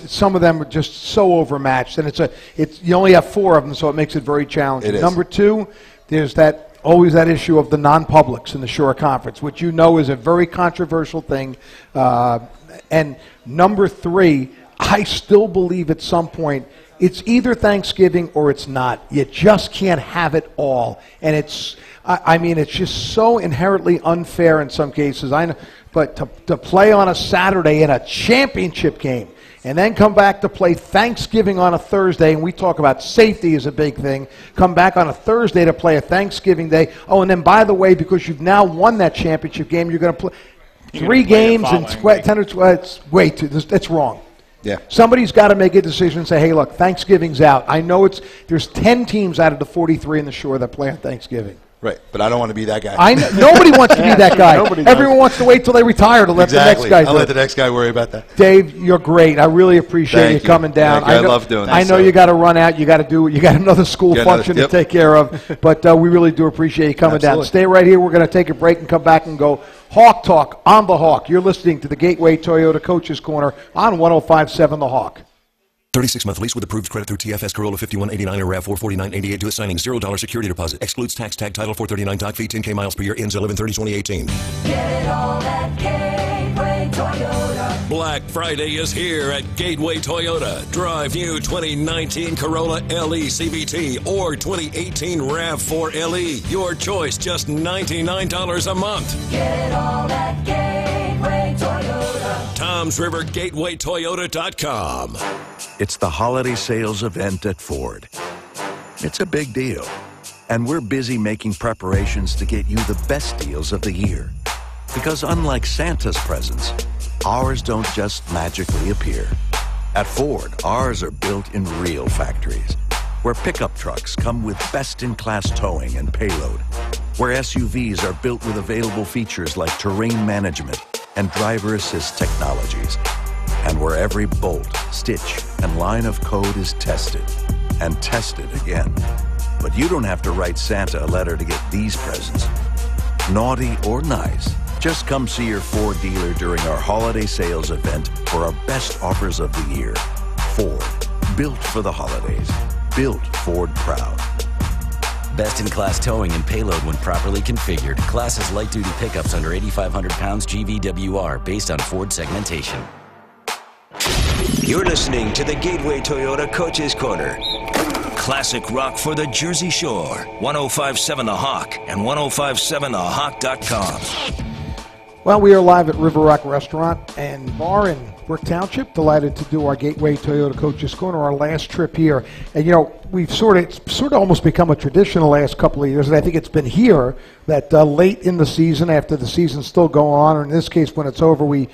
Some of them are just so overmatched, and you only have 4 of them, so it makes it very challenging. It is. Number 2, there's always that issue of the non-publics in the Shore Conference, which is a very controversial thing. And number 3, I still believe at some point it's either Thanksgiving or it's not. You just can't have it all, and it's just so inherently unfair in some cases. I know. But to play on a Saturday in a championship game and then come back to play Thanksgiving on a Thursday, and we talk about safety is a big thing, come back on a Thursday to play a Thanksgiving day. Oh, and then, by the way, because you've now won that championship game, you're going to play 3 games in 10 or 12. It's way too. That's wrong. Yeah. Somebody's got to make a decision and say, hey, look, Thanksgiving's out. I know there's 10 teams out of the 43 in the Shore that play on Thanksgiving. Right, but I don't want to be that guy. I know, nobody wants to be that guy. Everyone wants to wait till they retire to let the next guy do it. I'll let the next guy worry about that. Dave, you're great. I really appreciate you coming down. I love doing this. I know you got to run out. You got another school function to take care of. But we really do appreciate you coming down. Stay right here. We're going to take a break and come back and go Hawk Talk on the Hawk. You're listening to the Gateway Toyota Coaches Corner on 105.7 The Hawk. 36-month lease with approved credit through TFS Corolla 5189 or RAV4 4988 to signing. $0 security deposit. Excludes tax tag title 439 doc fee 10K miles per year. Ends 11/30/2018. Get it all at Gateway Toyota. Black Friday is here at Gateway Toyota. Drive new 2019 Corolla LE CVT or 2018 RAV4 LE. Your choice, just $99 a month. Get it all at Gateway Toyota. Toms River GatewayToyota.com. It's the holiday sales event at Ford. It's a big deal, and we're busy making preparations to get you the best deals of the year. Because unlike Santa's presents, ours don't just magically appear. At Ford, ours are built in real factories, where pickup trucks come with best-in-class towing and payload, where SUVs are built with available features like terrain management and driver assist technologies, and where every bolt, stitch, and line of code is tested and tested again. But you don't have to write Santa a letter to get these presents. Naughty or nice, just come see your Ford dealer during our holiday sales event for our best offers of the year. Ford, built for the holidays. Built Ford proud. Best-in-class towing and payload when properly configured. Class as light-duty pickups under 8,500 pounds GVWR based on Ford segmentation. You're listening to the Gateway Toyota Coaches Corner. Classic rock for the Jersey Shore. 105.7 The Hawk and 105.7thehawk.com. Well, we are live at River Rock Restaurant and Bar in Brook Township. Delighted to do our Gateway Toyota Coaches Corner, our last trip here. And, you know, we've sort of almost become a tradition the last couple of years, and I think it's been here that late in the season, after the season's still going on, or in this case when it's over, we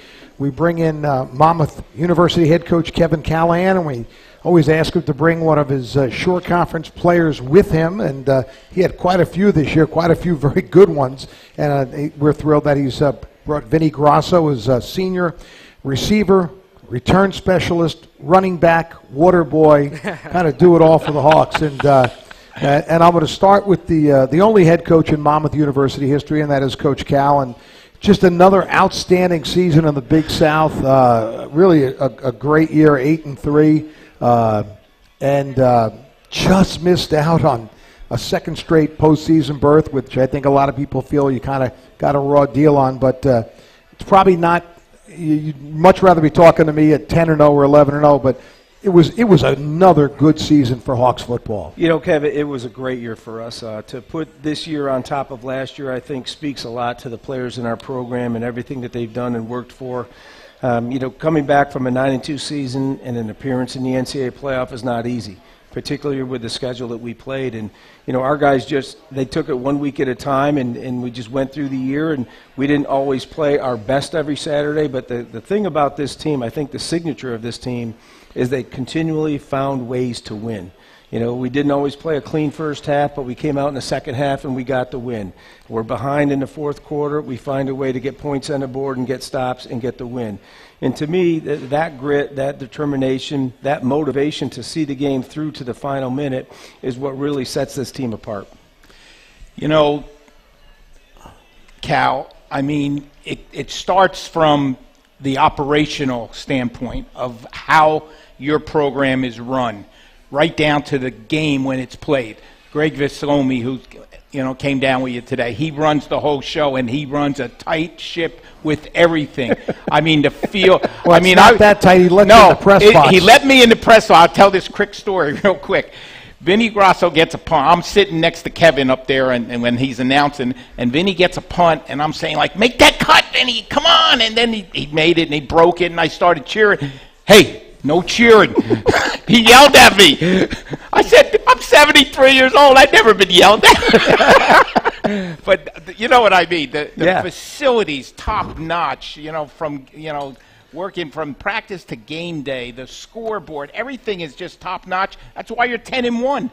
bring in Monmouth University head coach Kevin Callahan, and we always ask him to bring one of his shore conference players with him, and he had quite a few this year, quite a few very good ones, and we're thrilled that he's brought Vinny Grasso as a senior receiver, return specialist, running back, water boy, kind of do it all for the Hawks. And I'm going to start with the only head coach in Monmouth University history, and that is Coach Cal. And just another outstanding season in the Big South. Really a great year, 8-3, and just missed out on a second straight postseason berth, which I think a lot of people feel you kind of got a raw deal on. But it's probably not. You'd much rather be talking to me at 10-0 or 11-0, but it was another good season for Hawks football. You know, Kevin, it was a great year for us. To put this year on top of last year, I think speaks a lot to the players in our program and everything that they've done and worked for. You know, coming back from a 9-2 season and an appearance in the NCAA playoff is not easy, particularly with the schedule that we played. And, you know, our guys they took it 1 week at a time, and we just went through the year, and we didn't always play our best every Saturday. But the thing about this team, I think the signature of this team, is they continually found ways to win. You know, we didn't always play a clean first half, but we came out in the second half and we got the win. We're behind in the fourth quarter. We find a way to get points on the board and get stops and get the win. And to me, that grit, that determination, that motivation to see the game through to the final minute is what really sets this team apart. You know, Cal, I mean, it starts from the operational standpoint of how your program is run, right down to the game when it's played. Greg Vislomi, who came down with you today, he runs the whole show, and he runs a tight ship with everything. I mean, the field. Well, I mean, not that tight. He let you in the press box. He let me in the press box. I'll tell this quick story real quick. Vinny Grasso gets a punt. I'm sitting next to Kevin up there, and when he's announcing, and Vinny gets a punt, and I'm saying, like, make that cut, Vinny, come on. And then he made it, and he broke it, and I started cheering. Hey, no cheering. He yelled at me. I said, I'm 73 years old. I've never been yelled at. But you know what I mean. The facilities, top notch, working from practice to game day, the scoreboard, everything is just top notch. That's why you're 10-1.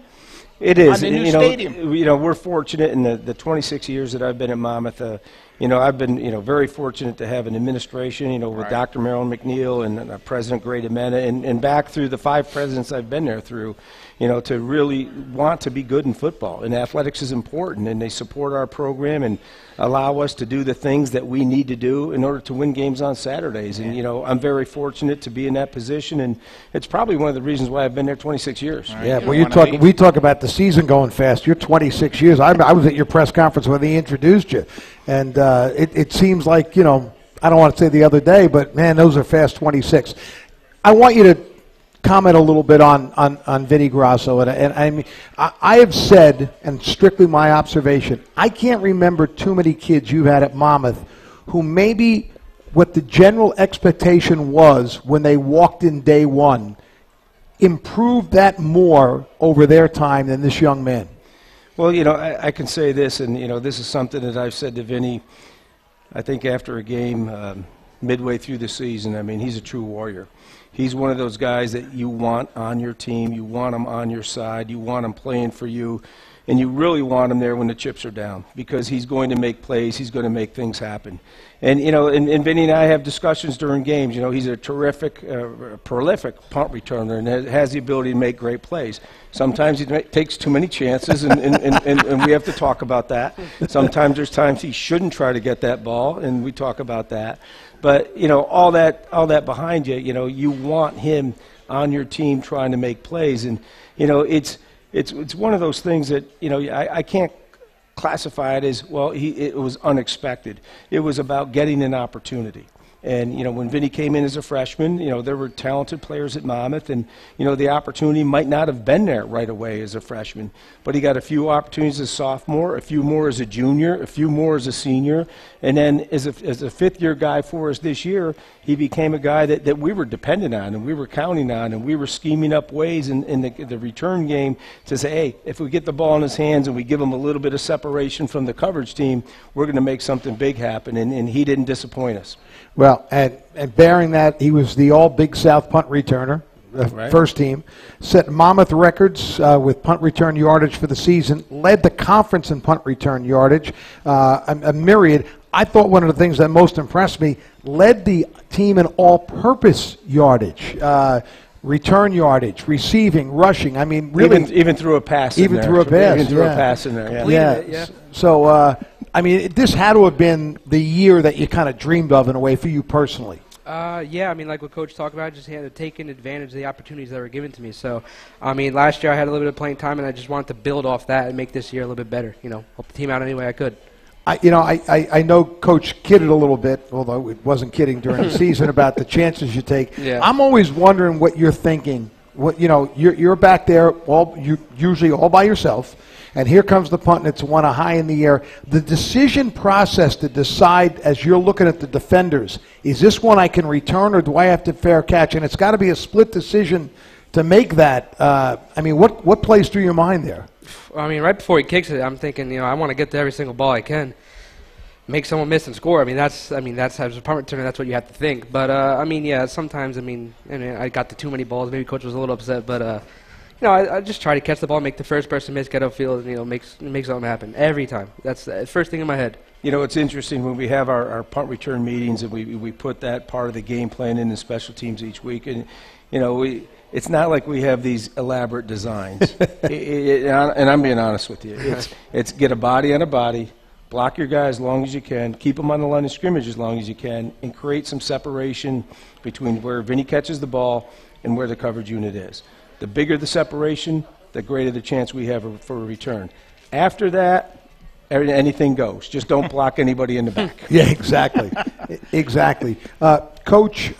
It is. on the new you stadium. You know, we're fortunate in the 26 years that I've been at Monmouth. You know, I've been, very fortunate to have an administration, with Dr. Marilyn McNeil and President Gray Demena, and back through the 5 presidents I've been there through, to really want to be good in football. And athletics is important, and they support our program and allow us to do the things that we need to do in order to win games on Saturdays. And, I'm very fortunate to be in that position, and it's probably one of the reasons why I've been there 26 years. Yeah, well, we talk about the season going fast. You're 26 years. I was at your press conference when they introduced you, and it seems like, I don't want to say the other day, but, man, those are fast 26. I want you to comment a little bit on Vinny Grasso. And I mean, I have said, and strictly my observation, I can't remember too many kids you've had at Monmouth who maybe what the general expectation was when they walked in day one improved that more over their time than this young man. Well, I can say this, and, this is something that I've said to Vinny, I think after a game midway through the season. I mean, he's a true warrior. He's one of those guys that you want on your team. You want him on your side. You want him playing for you. And you really want him there when the chips are down because he's going to make plays. He's going to make things happen. And, and Vinny and I have discussions during games. He's a terrific, prolific punt returner and has the ability to make great plays. Sometimes he takes too many chances, and we have to talk about that. Sometimes there's times he shouldn't try to get that ball, and we talk about that. But, all that behind you, you want him on your team trying to make plays. And, it's one of those things that, I can't classify it as, well, it was unexpected. It was about getting an opportunity. And, when Vinny came in as a freshman, there were talented players at Monmouth, and, the opportunity might not have been there right away as a freshman. But he got a few opportunities as a sophomore, a few more as a junior, a few more as a senior. And then as a fifth-year guy for us this year, he became a guy that we were dependent on and we were counting on, and we were scheming up ways in the return game to say, hey, if we get the ball in his hands and we give him a little bit of separation from the coverage team, we're going to make something big happen. And he didn't disappoint us. Well, and bearing that, he was the all-Big South punt returner, first team, set Monmouth records with punt return yardage for the season, led the conference in punt return yardage, a myriad. I thought one of the things that most impressed me, led the team in all-purpose yardage, return yardage, receiving, rushing. I mean, really, even through a pass. Even through a pass. Even through a pass in there. Yeah. So, I mean, this had to have been the year that you kind of dreamed of in a way for you personally. Yeah, I mean, like what Coach talked about, I just had to take advantage of the opportunities that were given to me. So, I mean, last year I had a little bit of playing time, and I just wanted to build off that and make this year a little bit better. Help the team out any way I could. I know Coach kidded a little bit, although it wasn't kidding during the season about the chances you take. Yeah. I'm always wondering what you're thinking. You're back there usually all by yourself, and here comes the punt, and it's one high in the air. The decision process to decide as you're looking at the defenders, is this one I can return or do I have to fair catch? And it's got to be a split decision to make that. I mean, what plays through your mind there? I mean, right before he kicks it, I'm thinking, I want to get to every single ball I can, make someone miss and score. That's as a punt returner, that's what you have to think. But I mean, yeah, sometimes I got to too many balls. Maybe Coach was a little upset, but I just try to catch the ball, make the first person miss, get upfield, and make something happen every time. That's the first thing in my head. It's interesting when we have our punt return meetings and we put that part of the game plan in the special teams each week, and it's not like we have these elaborate designs. And I'm being honest with you. It's get a body on a body, block your guy as long as you can, keep them on the line of scrimmage as long as you can, and create some separation between where Vinny catches the ball and where the coverage unit is. The bigger the separation, the greater the chance we have for a return. After that, anything goes. Just don't block anybody in the back. Yeah, exactly. Exactly. Coach,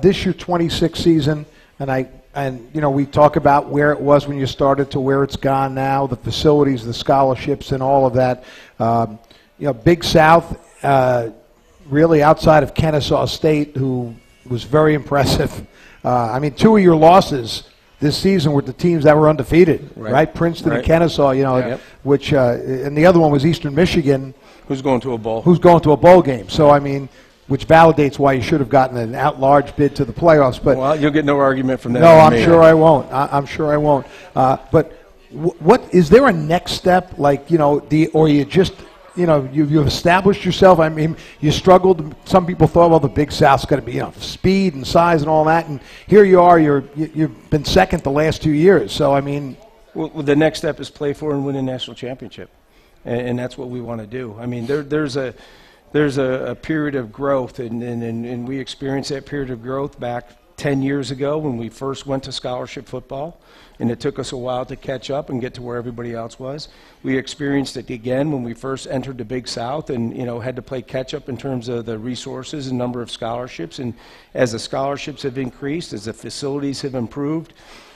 this year 26th season, and we talk about where it was when you started to where it's gone now, the facilities, the scholarships, and all of that. Big South, really outside of Kennesaw State, who was very impressive. I mean, 2 of your losses this season were the teams that were undefeated, right? Princeton and Kennesaw, which, and the other one was Eastern Michigan. Who's going to a bowl. Who's going to a bowl game. So, I mean, which validates why you should have gotten an at-large bid to the playoffs. But well, you'll get no argument from that. No, I'm sure I won't. I'm sure I won't. But what is there a next step? Like, or you just, you've established yourself. I mean, you struggled. Some people thought, well, the Big South's got to be, speed and size and all that. And here you are. You've been second the last 2 years. So, I mean. Well, the next step is play for and win a national championship. And that's what we want to do. I mean, there's a period of growth, and we experienced that period of growth back 10 years ago when we first went to scholarship football, and it took us a while to catch up and get to where everybody else was. We experienced it again when we first entered the Big South and, had to play catch up in terms of the resources and number of scholarships. And as the scholarships have increased, as the facilities have improved,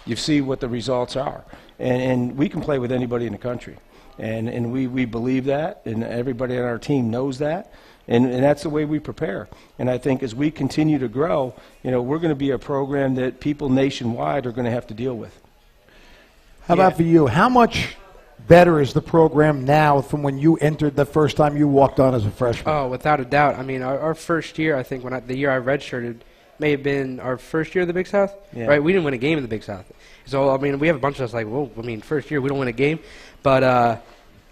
you see what the results are. And we can play with anybody in the country. And we believe that, and everybody on our team knows that. And that's the way we prepare. And I think as we continue to grow, we're going to be a program that people nationwide are going to have to deal with. How about for you? How much better is the program now from when you entered the first time you walked on as a freshman? Oh, without a doubt. I mean, our first year, I think, the year I redshirted, may have been our first year of the Big South, right? We didn't win a game in the Big South. So, I mean, we have a bunch of us like, well, I mean, first year we don't win a game. But,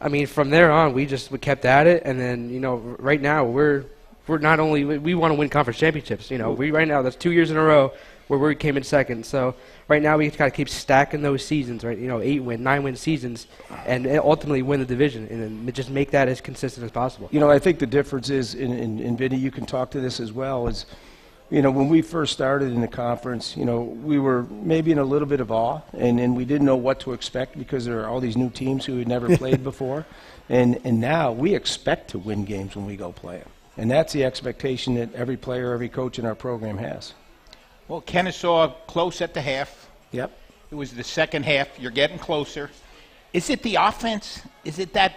I mean, from there on, we kept at it. And then, right now we're not only – we want to win conference championships. Right now that's 2 years in a row where we came in second. So right now we got to keep stacking those seasons, right? 8-win, 9-win seasons, and ultimately win the division and just make that as consistent as possible. I think the difference is, and Vinny, you can talk to this as well, is – when we first started in the conference, we were maybe in a little bit of awe, and we didn't know what to expect because there are all these new teams who had never played before. And now we expect to win games when we go play them. And that's the expectation that every player, every coach in our program has. Well, Kennesaw close at the half. Yep. It was the second half. You're getting closer. Is it the offense? Is it that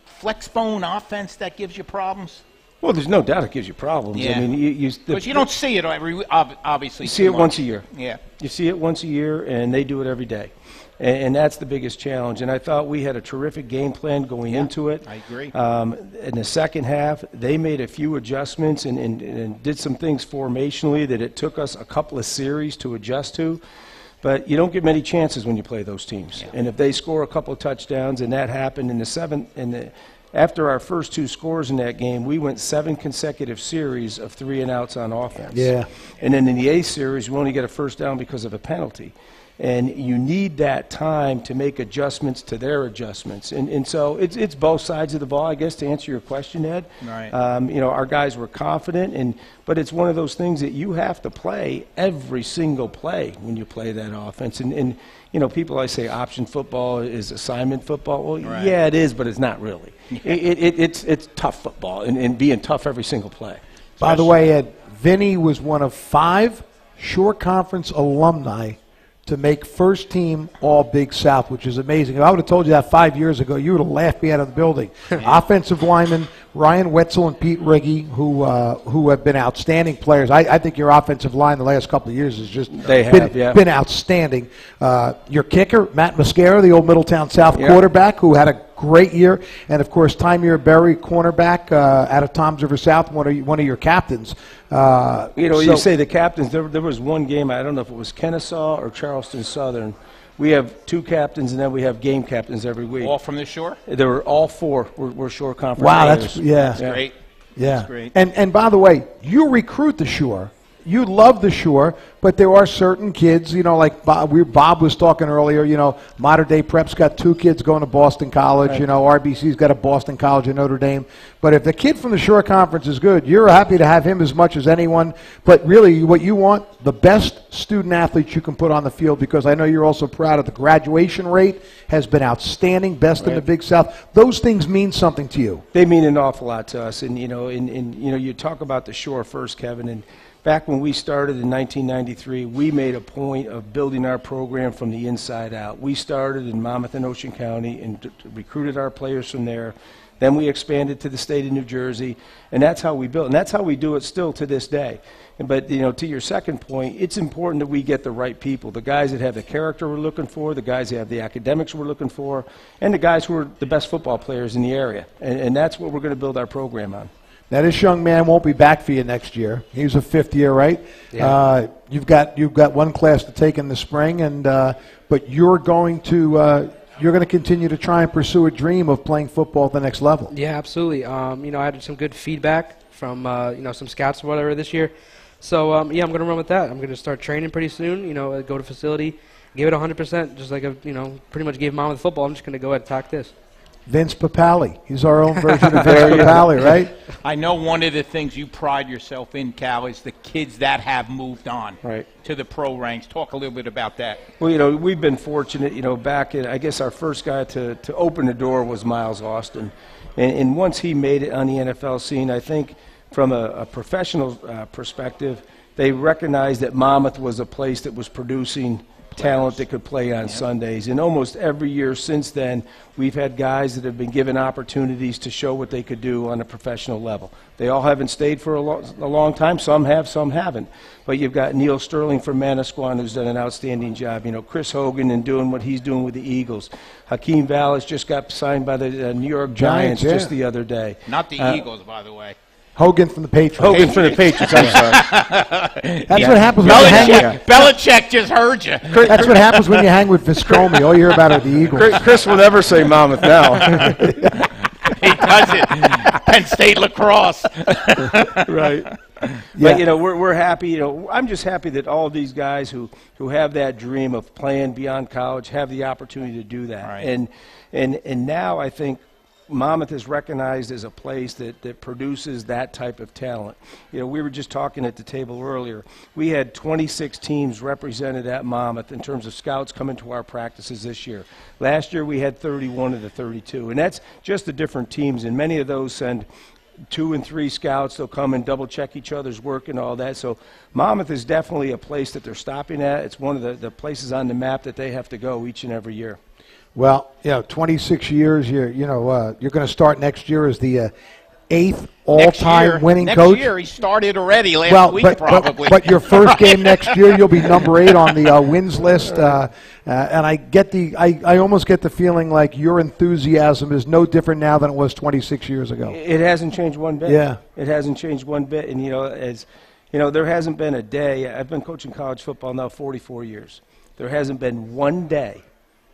flex bone offense that gives you problems? Well, there's no doubt it gives you problems. Yeah. I mean, because you don't see it obviously. You see it once a year. Yeah. You see it once a year, and they do it every day. And that's the biggest challenge. And I thought we had a terrific game plan going into it. I agree. In the second half, they made a few adjustments and did some things formationally that it took us a couple of series to adjust to. But you don't get many chances when you play those teams. Yeah. And if they score a couple of touchdowns, and that happened in the seventh – after our first two scores in that game, we went 7 consecutive series of 3-and-outs on offense. Yeah. And then in the 8th series, we only get a first down because of a penalty. And you need that time to make adjustments to their adjustments. And so it's both sides of the ball, I guess, to answer your question, Ed. Right. Our guys were confident, but it's one of those things that you have to play every single play when you play that offense. And people always say option football is assignment football. Well, right. Yeah, it is, but it's not really. Yeah. It's tough football and being tough every single play. By the way, Ed, Vinny was one of 5 Shore Conference alumni to make first team All Big South, which is amazing. If I would have told you that 5 years ago, you would have laughed me out of the building. Offensive linemen Ryan Wetzel and Pete Riggy, who have been outstanding players. I think your offensive line the last couple of years has just been outstanding. Your kicker, Matt Mascara, the old Middletown South quarterback, who had a great year, and of course Tymir Berry, cornerback out of Toms River South, one of your captains. You say the captains. There was one game, I don't know if it was Kennesaw or Charleston Southern. We have 2 captains, and then we have game captains every week. All from the Shore? There were all 4 were Shore Conference. Wow, players. That's great. Yeah, that's great. And by the way, you recruit the Shore. You love the Shore, but there are certain kids, like Bob was talking earlier, Modern Day Prep's got 2 kids going to Boston College, right. RBC's got a Boston College in Notre Dame. But if the kid from the Shore Conference is good, you're happy to have him as much as anyone. But really what you want, the best student athletes you can put on the field, because I know you're also proud of the graduation rate has been outstanding, best in the Big South. Those things mean something to you. They mean an awful lot to us. And, you talk about the Shore first, Kevin, and back when we started in 1993, we made a point of building our program from the inside out. We started in Monmouth and Ocean County and recruited our players from there. Then we expanded to the state of New Jersey, and that's how we built. And that's how we do it still to this day. But, to your second point, it's important that we get the right people, the guys that have the character we're looking for, the guys that have the academics we're looking for, and the guys who are the best football players in the area. And that's what we're going to build our program on. Now, this young man won't be back for you next year. He's a 5th year, right? Yeah. You've got one class to take in the spring, but you're going to you're going to continue to try and pursue a dream of playing football at the next level. Yeah, absolutely. You know, I had some good feedback from, you know, some scouts or whatever this year. So, yeah, I'm going to run with that. I'm going to start training pretty soon, you know, go to facility, give it 100%, just like, you know, pretty much gave Monmouth football. I'm just going to go ahead and attack this. Vince Papale. He's our own version of Vince Papale, right? I know one of the things you pride yourself in, Cal, is the kids that have moved on to the pro ranks. Talk a little bit about that. Well, you know, we've been fortunate, you know, back in, I guess our first guy to open the door was Miles Austin. And once he made it on the NFL scene, I think from a professional perspective, they recognized that Monmouth was a place that was producing talent that could play on Sundays. And almost every year since then, we've had guys that have been given opportunities to show what they could do on a professional level. They all haven't stayed for a long time. Some have, some haven't. But you've got Neil Sterling from Manasquan, who's done an outstanding job. You know, Chris Hogan and doing what he's doing with the Eagles. Hakeem Vallis just got signed by the New York Giants just the other day. Not the Eagles, by the way. Hogan from the Patriots. Hogan from the Patriots, I'm sorry. That's what happens when you hang with... Belichick just heard you. That's what happens when you hang with Viscomi. All you hear about are the Eagles. Chris will never say Monmouth now. He does it. Penn State lacrosse. Right. But, you know, we're happy. You know, I'm just happy that all of these guys who have that dream of playing beyond college have the opportunity to do that. Right. And now I think Monmouth is recognized as a place that produces that type of talent. You know, we were just talking at the table earlier. We had 26 teams represented at Monmouth in terms of scouts coming to our practices this year. Last year we had 31 of the 32, and that's just the different teams, and many of those send 2 and 3 scouts. They'll come and double-check each other's work and all that. So Monmouth is definitely a place that they're stopping at. It's one of the places on the map that they have to go each and every year. Well, you know, 26 years. You're going to start next year as the 8th all-time winning coach. Next year, he started already last week, probably. But your first game next year, you'll be number 8 on the wins list. And I almost get the feeling like your enthusiasm is no different now than it was 26 years ago. It hasn't changed one bit. Yeah, it hasn't changed one bit. And there hasn't been a day. I've been coaching college football now 44 years. There hasn't been one day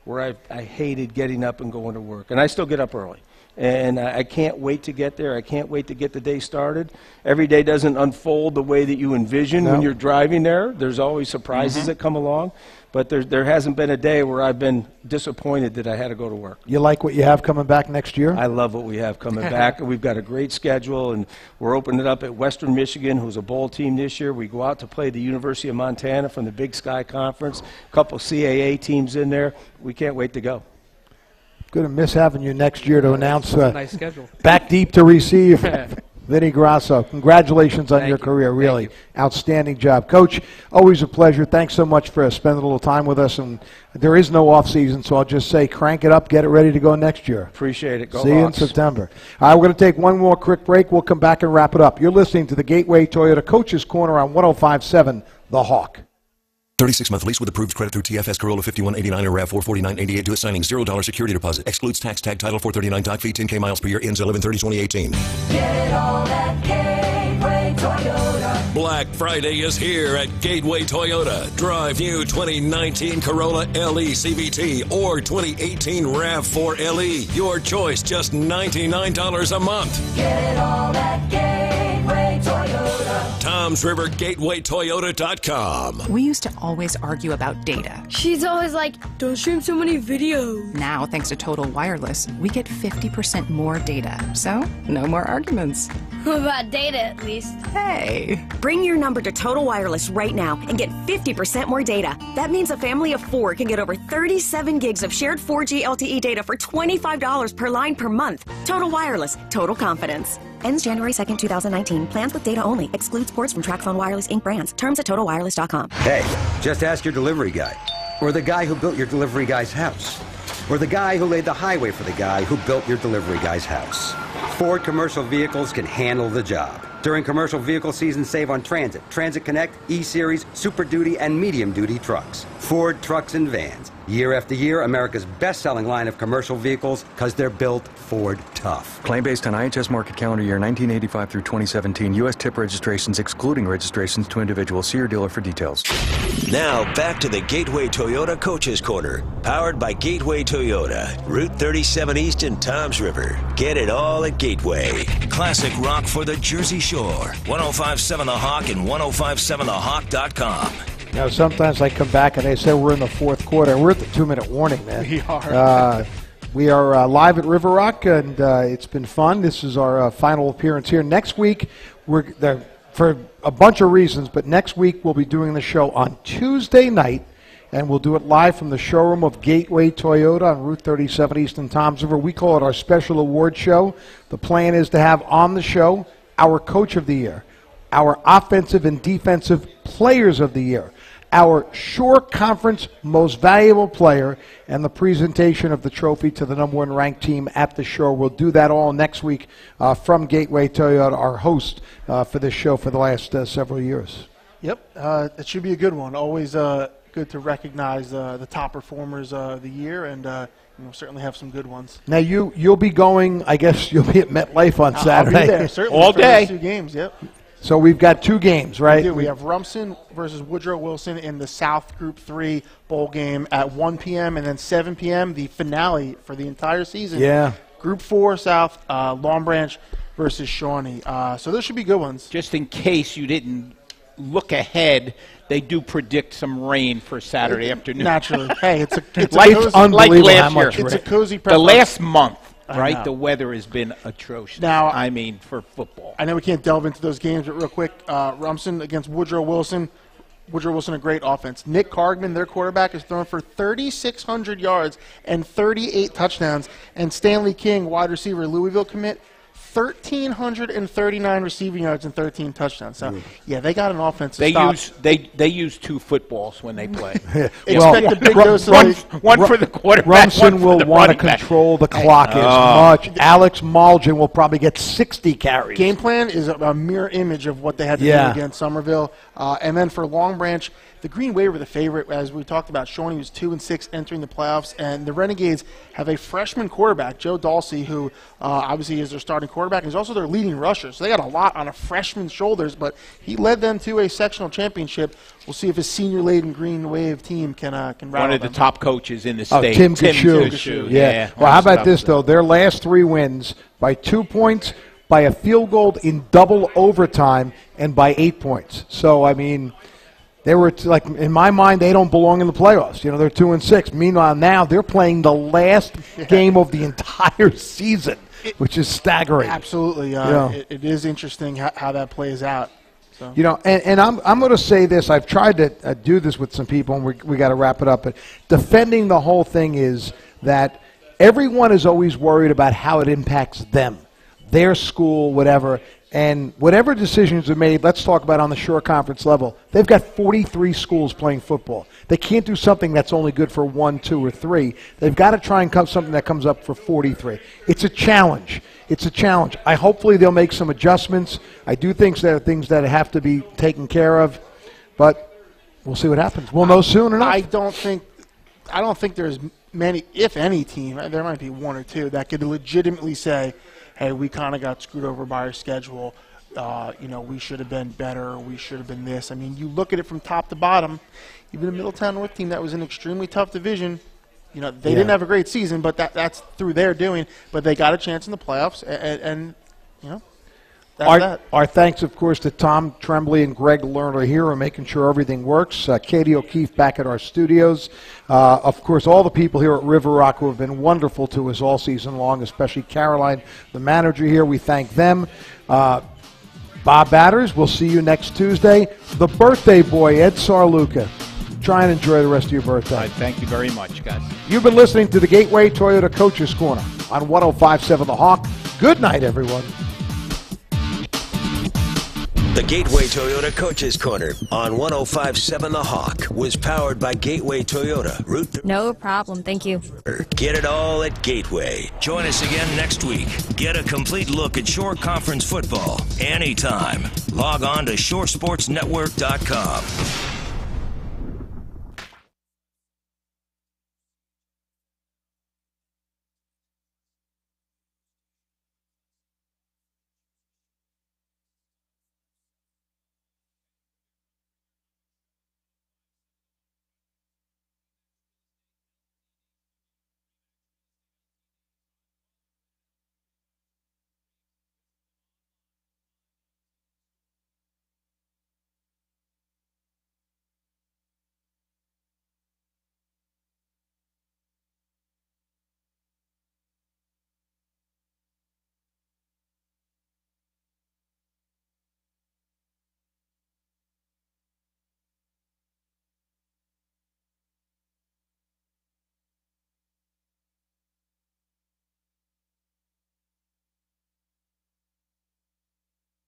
where I hated getting up and going to work. And I still get up early. And I can't wait to get there. I can't wait to get the day started. Every day doesn't unfold the way that you envision when you're driving there. There's always surprises that come along. But there hasn't been a day where I've been disappointed that I had to go to work. You like what you have coming back next year? I love what we have coming back. We've got a great schedule, and we're opening it up at Western Michigan, who's a bowl team this year. We go out to play the University of Montana from the Big Sky Conference. A couple CAA teams in there. We can't wait to go. Going to miss having you next year to announce nice schedule. Back deep to receive. Vinny Grasso, congratulations on your career. Really outstanding job. Coach, always a pleasure. Thanks so much for spending a little time with us. And there is no off season, so I'll just say crank it up, get it ready to go next year. Appreciate it. Go See you in Hawks. September. All right, we're going to take one more quick break. We'll come back and wrap it up. You're listening to the Gateway Toyota Coaches Corner on 105.7 The Hawk. 36-month lease with approved credit through TFS Corolla 5189 or RAV44988 to a signing. $0 security deposit. Excludes tax tag title 439 doc fee 10K miles per year. Ends 11/30/2018. Get it all at Gateway Toyota. Black Friday is here at Gateway Toyota. Drive new 2019 Corolla LE CVT or 2018 RAV4 LE. Your choice, just $99 a month. Get it all at Gateway Toyota. Toms River GatewayToyota.com. We used to always argue about data. She's always like, don't stream so many videos. Now, thanks to Total Wireless, we get 50% more data. So, no more arguments. About data, at least. Hey. Bring your number to Total Wireless right now and get 50% more data. That means a family of 4 can get over 37 gigs of shared 4G LTE data for $25 per line per month. Total Wireless. Total confidence. Ends January 2nd, 2019. Plans with data only. Excludes ports from TracFone Wireless Inc. brands. Terms at TotalWireless.com. Hey, just ask your delivery guy. Or the guy who built your delivery guy's house. Or the guy who laid the highway for the guy who built your delivery guy's house. Ford Commercial Vehicles can handle the job. During commercial vehicle season, save on Transit, Transit Connect, E-Series, Super Duty, and Medium Duty trucks. Ford trucks and vans. Year after year, America's best-selling line of commercial vehicles because they're built Ford tough. Claim based on IHS market calendar year 1985 through 2017. U.S. tip registrations excluding registrations to individuals. See your dealer for details. Now back to the Gateway Toyota Coaches Corner, powered by Gateway Toyota, Route 37 East in Toms River. Get it all at Gateway. Classic rock for the Jersey Shore. 105.7 The Hawk and 105.7thehawk.com. Now, sometimes I come back and they say we're in the fourth quarter. We're at the 2-minute warning, man. We are. We are live at River Rock, and it's been fun. This is our final appearance here. Next week, we're there for a bunch of reasons, but next week we'll be doing the show on Tuesday night, and we'll do it live from the showroom of Gateway Toyota on Route 37 East in Toms River. We call it our special award show. The plan is to have on the show our Coach of the Year, our Offensive and Defensive Players of the Year, our Shore Conference Most Valuable Player, and the presentation of the trophy to the #1 ranked team at the Shore. We'll do that all next week from Gateway Toyota, our host for this show for the last several years. Yep, it should be a good one. Always good to recognize the top performers of the year, and certainly have some good ones. Now you'll be going. I guess you'll be at MetLife on Saturday. I'll be there, certainly, all for day. those 2 games. Yep. So we've got 2 games, right? We have Rumson versus Woodrow Wilson in the South Group 3 bowl game at 1 p.m. and then 7 p.m. the finale for the entire season. Yeah. Group 4 South, Long Branch versus Shawnee. So those should be good ones. Just in case you didn't look ahead, they do predict some rain for Saturday afternoon. Naturally. Hey, it's like unbelievable last how much year. It's a cozy The preparation. last month, I right? know. The weather has been atrocious. Now, I mean, for football. I know we can't delve into those games, but real quick, Rumson against Woodrow Wilson. Woodrow Wilson, a great offense. Nick Cargman, their quarterback, is thrown for 3,600 yards and 38 touchdowns. And Stanley King, wide receiver, Louisville commit, 1,339 receiving yards and 13 touchdowns. So, yeah, they got an offense to stop. They use 2 footballs when they play. Expect a big dose of one for the quarterback. Rumson one for will the want to running back. control the clock as much. Alex Malgin will probably get 60 carries. Game plan is a mirror image of what they had to do against Somerville. And then for Long Branch, the Green Wave were the favorite, as we talked about. Shawnee was 2-6 entering the playoffs, and the Renegades have a freshman quarterback, Joe Dalsey, who obviously is their starting quarterback. He's also their leading rusher, so they got a lot on a freshman's shoulders, but he led them to a sectional championship. We'll see if his senior-laden Green Wave team can rattle One of the them. top coaches in the state. Tim Kashu. Yeah. Well, how about this, though? Their last 3 wins by 2 points, by a field goal in double overtime, and by 8 points. So, I mean, they were, like, in my mind, they don't belong in the playoffs. They're 2-6. Meanwhile, now they're playing the last game of the entire season, which is staggering. Absolutely. It is interesting how that plays out. So. And I'm going to say this. I've tried to do this with some people, and we got to wrap it up. But defending the whole thing is that everyone is always worried about how it impacts them, their school, whatever. And whatever decisions are made, let's talk about on the Shore Conference level. They've got 43 schools playing football. They can't do something that's only good for 1, 2, or 3. They've got to try and come something that comes up for 43. It's a challenge. Hopefully they'll make some adjustments. I do think there are things that have to be taken care of, but we'll see what happens. We'll know soon enough. I don't think there's many, if any team, there might be 1 or 2 that could legitimately say, hey, we kind of got screwed over by our schedule. We should have been better. We should have been this. I mean, you look at it from top to bottom. Even the Middletown North team that was an extremely tough division, they didn't have a great season, but that's through their doing. But they got a chance in the playoffs, and that's that. Our thanks, of course, to Tom Tremblay and Greg Lerner here for making sure everything works. Katie O'Keefe back at our studios. Of course, all the people here at River Rock who have been wonderful to us all season long, especially Caroline, the manager here. We thank them. Bob Batters, we'll see you next Tuesday. The birthday boy, Ed Sarluca. Try and enjoy the rest of your birthday. Thank you very much, guys. You've been listening to the Gateway Toyota Coaches Corner on 105.7 The Hawk. Good night, everyone. The Gateway Toyota Coaches Corner on 105.7 The Hawk was powered by Gateway Toyota. No problem. Thank you. Get it all at Gateway. Join us again next week. Get a complete look at Shore Conference football anytime. Log on to shoresportsnetwork.com.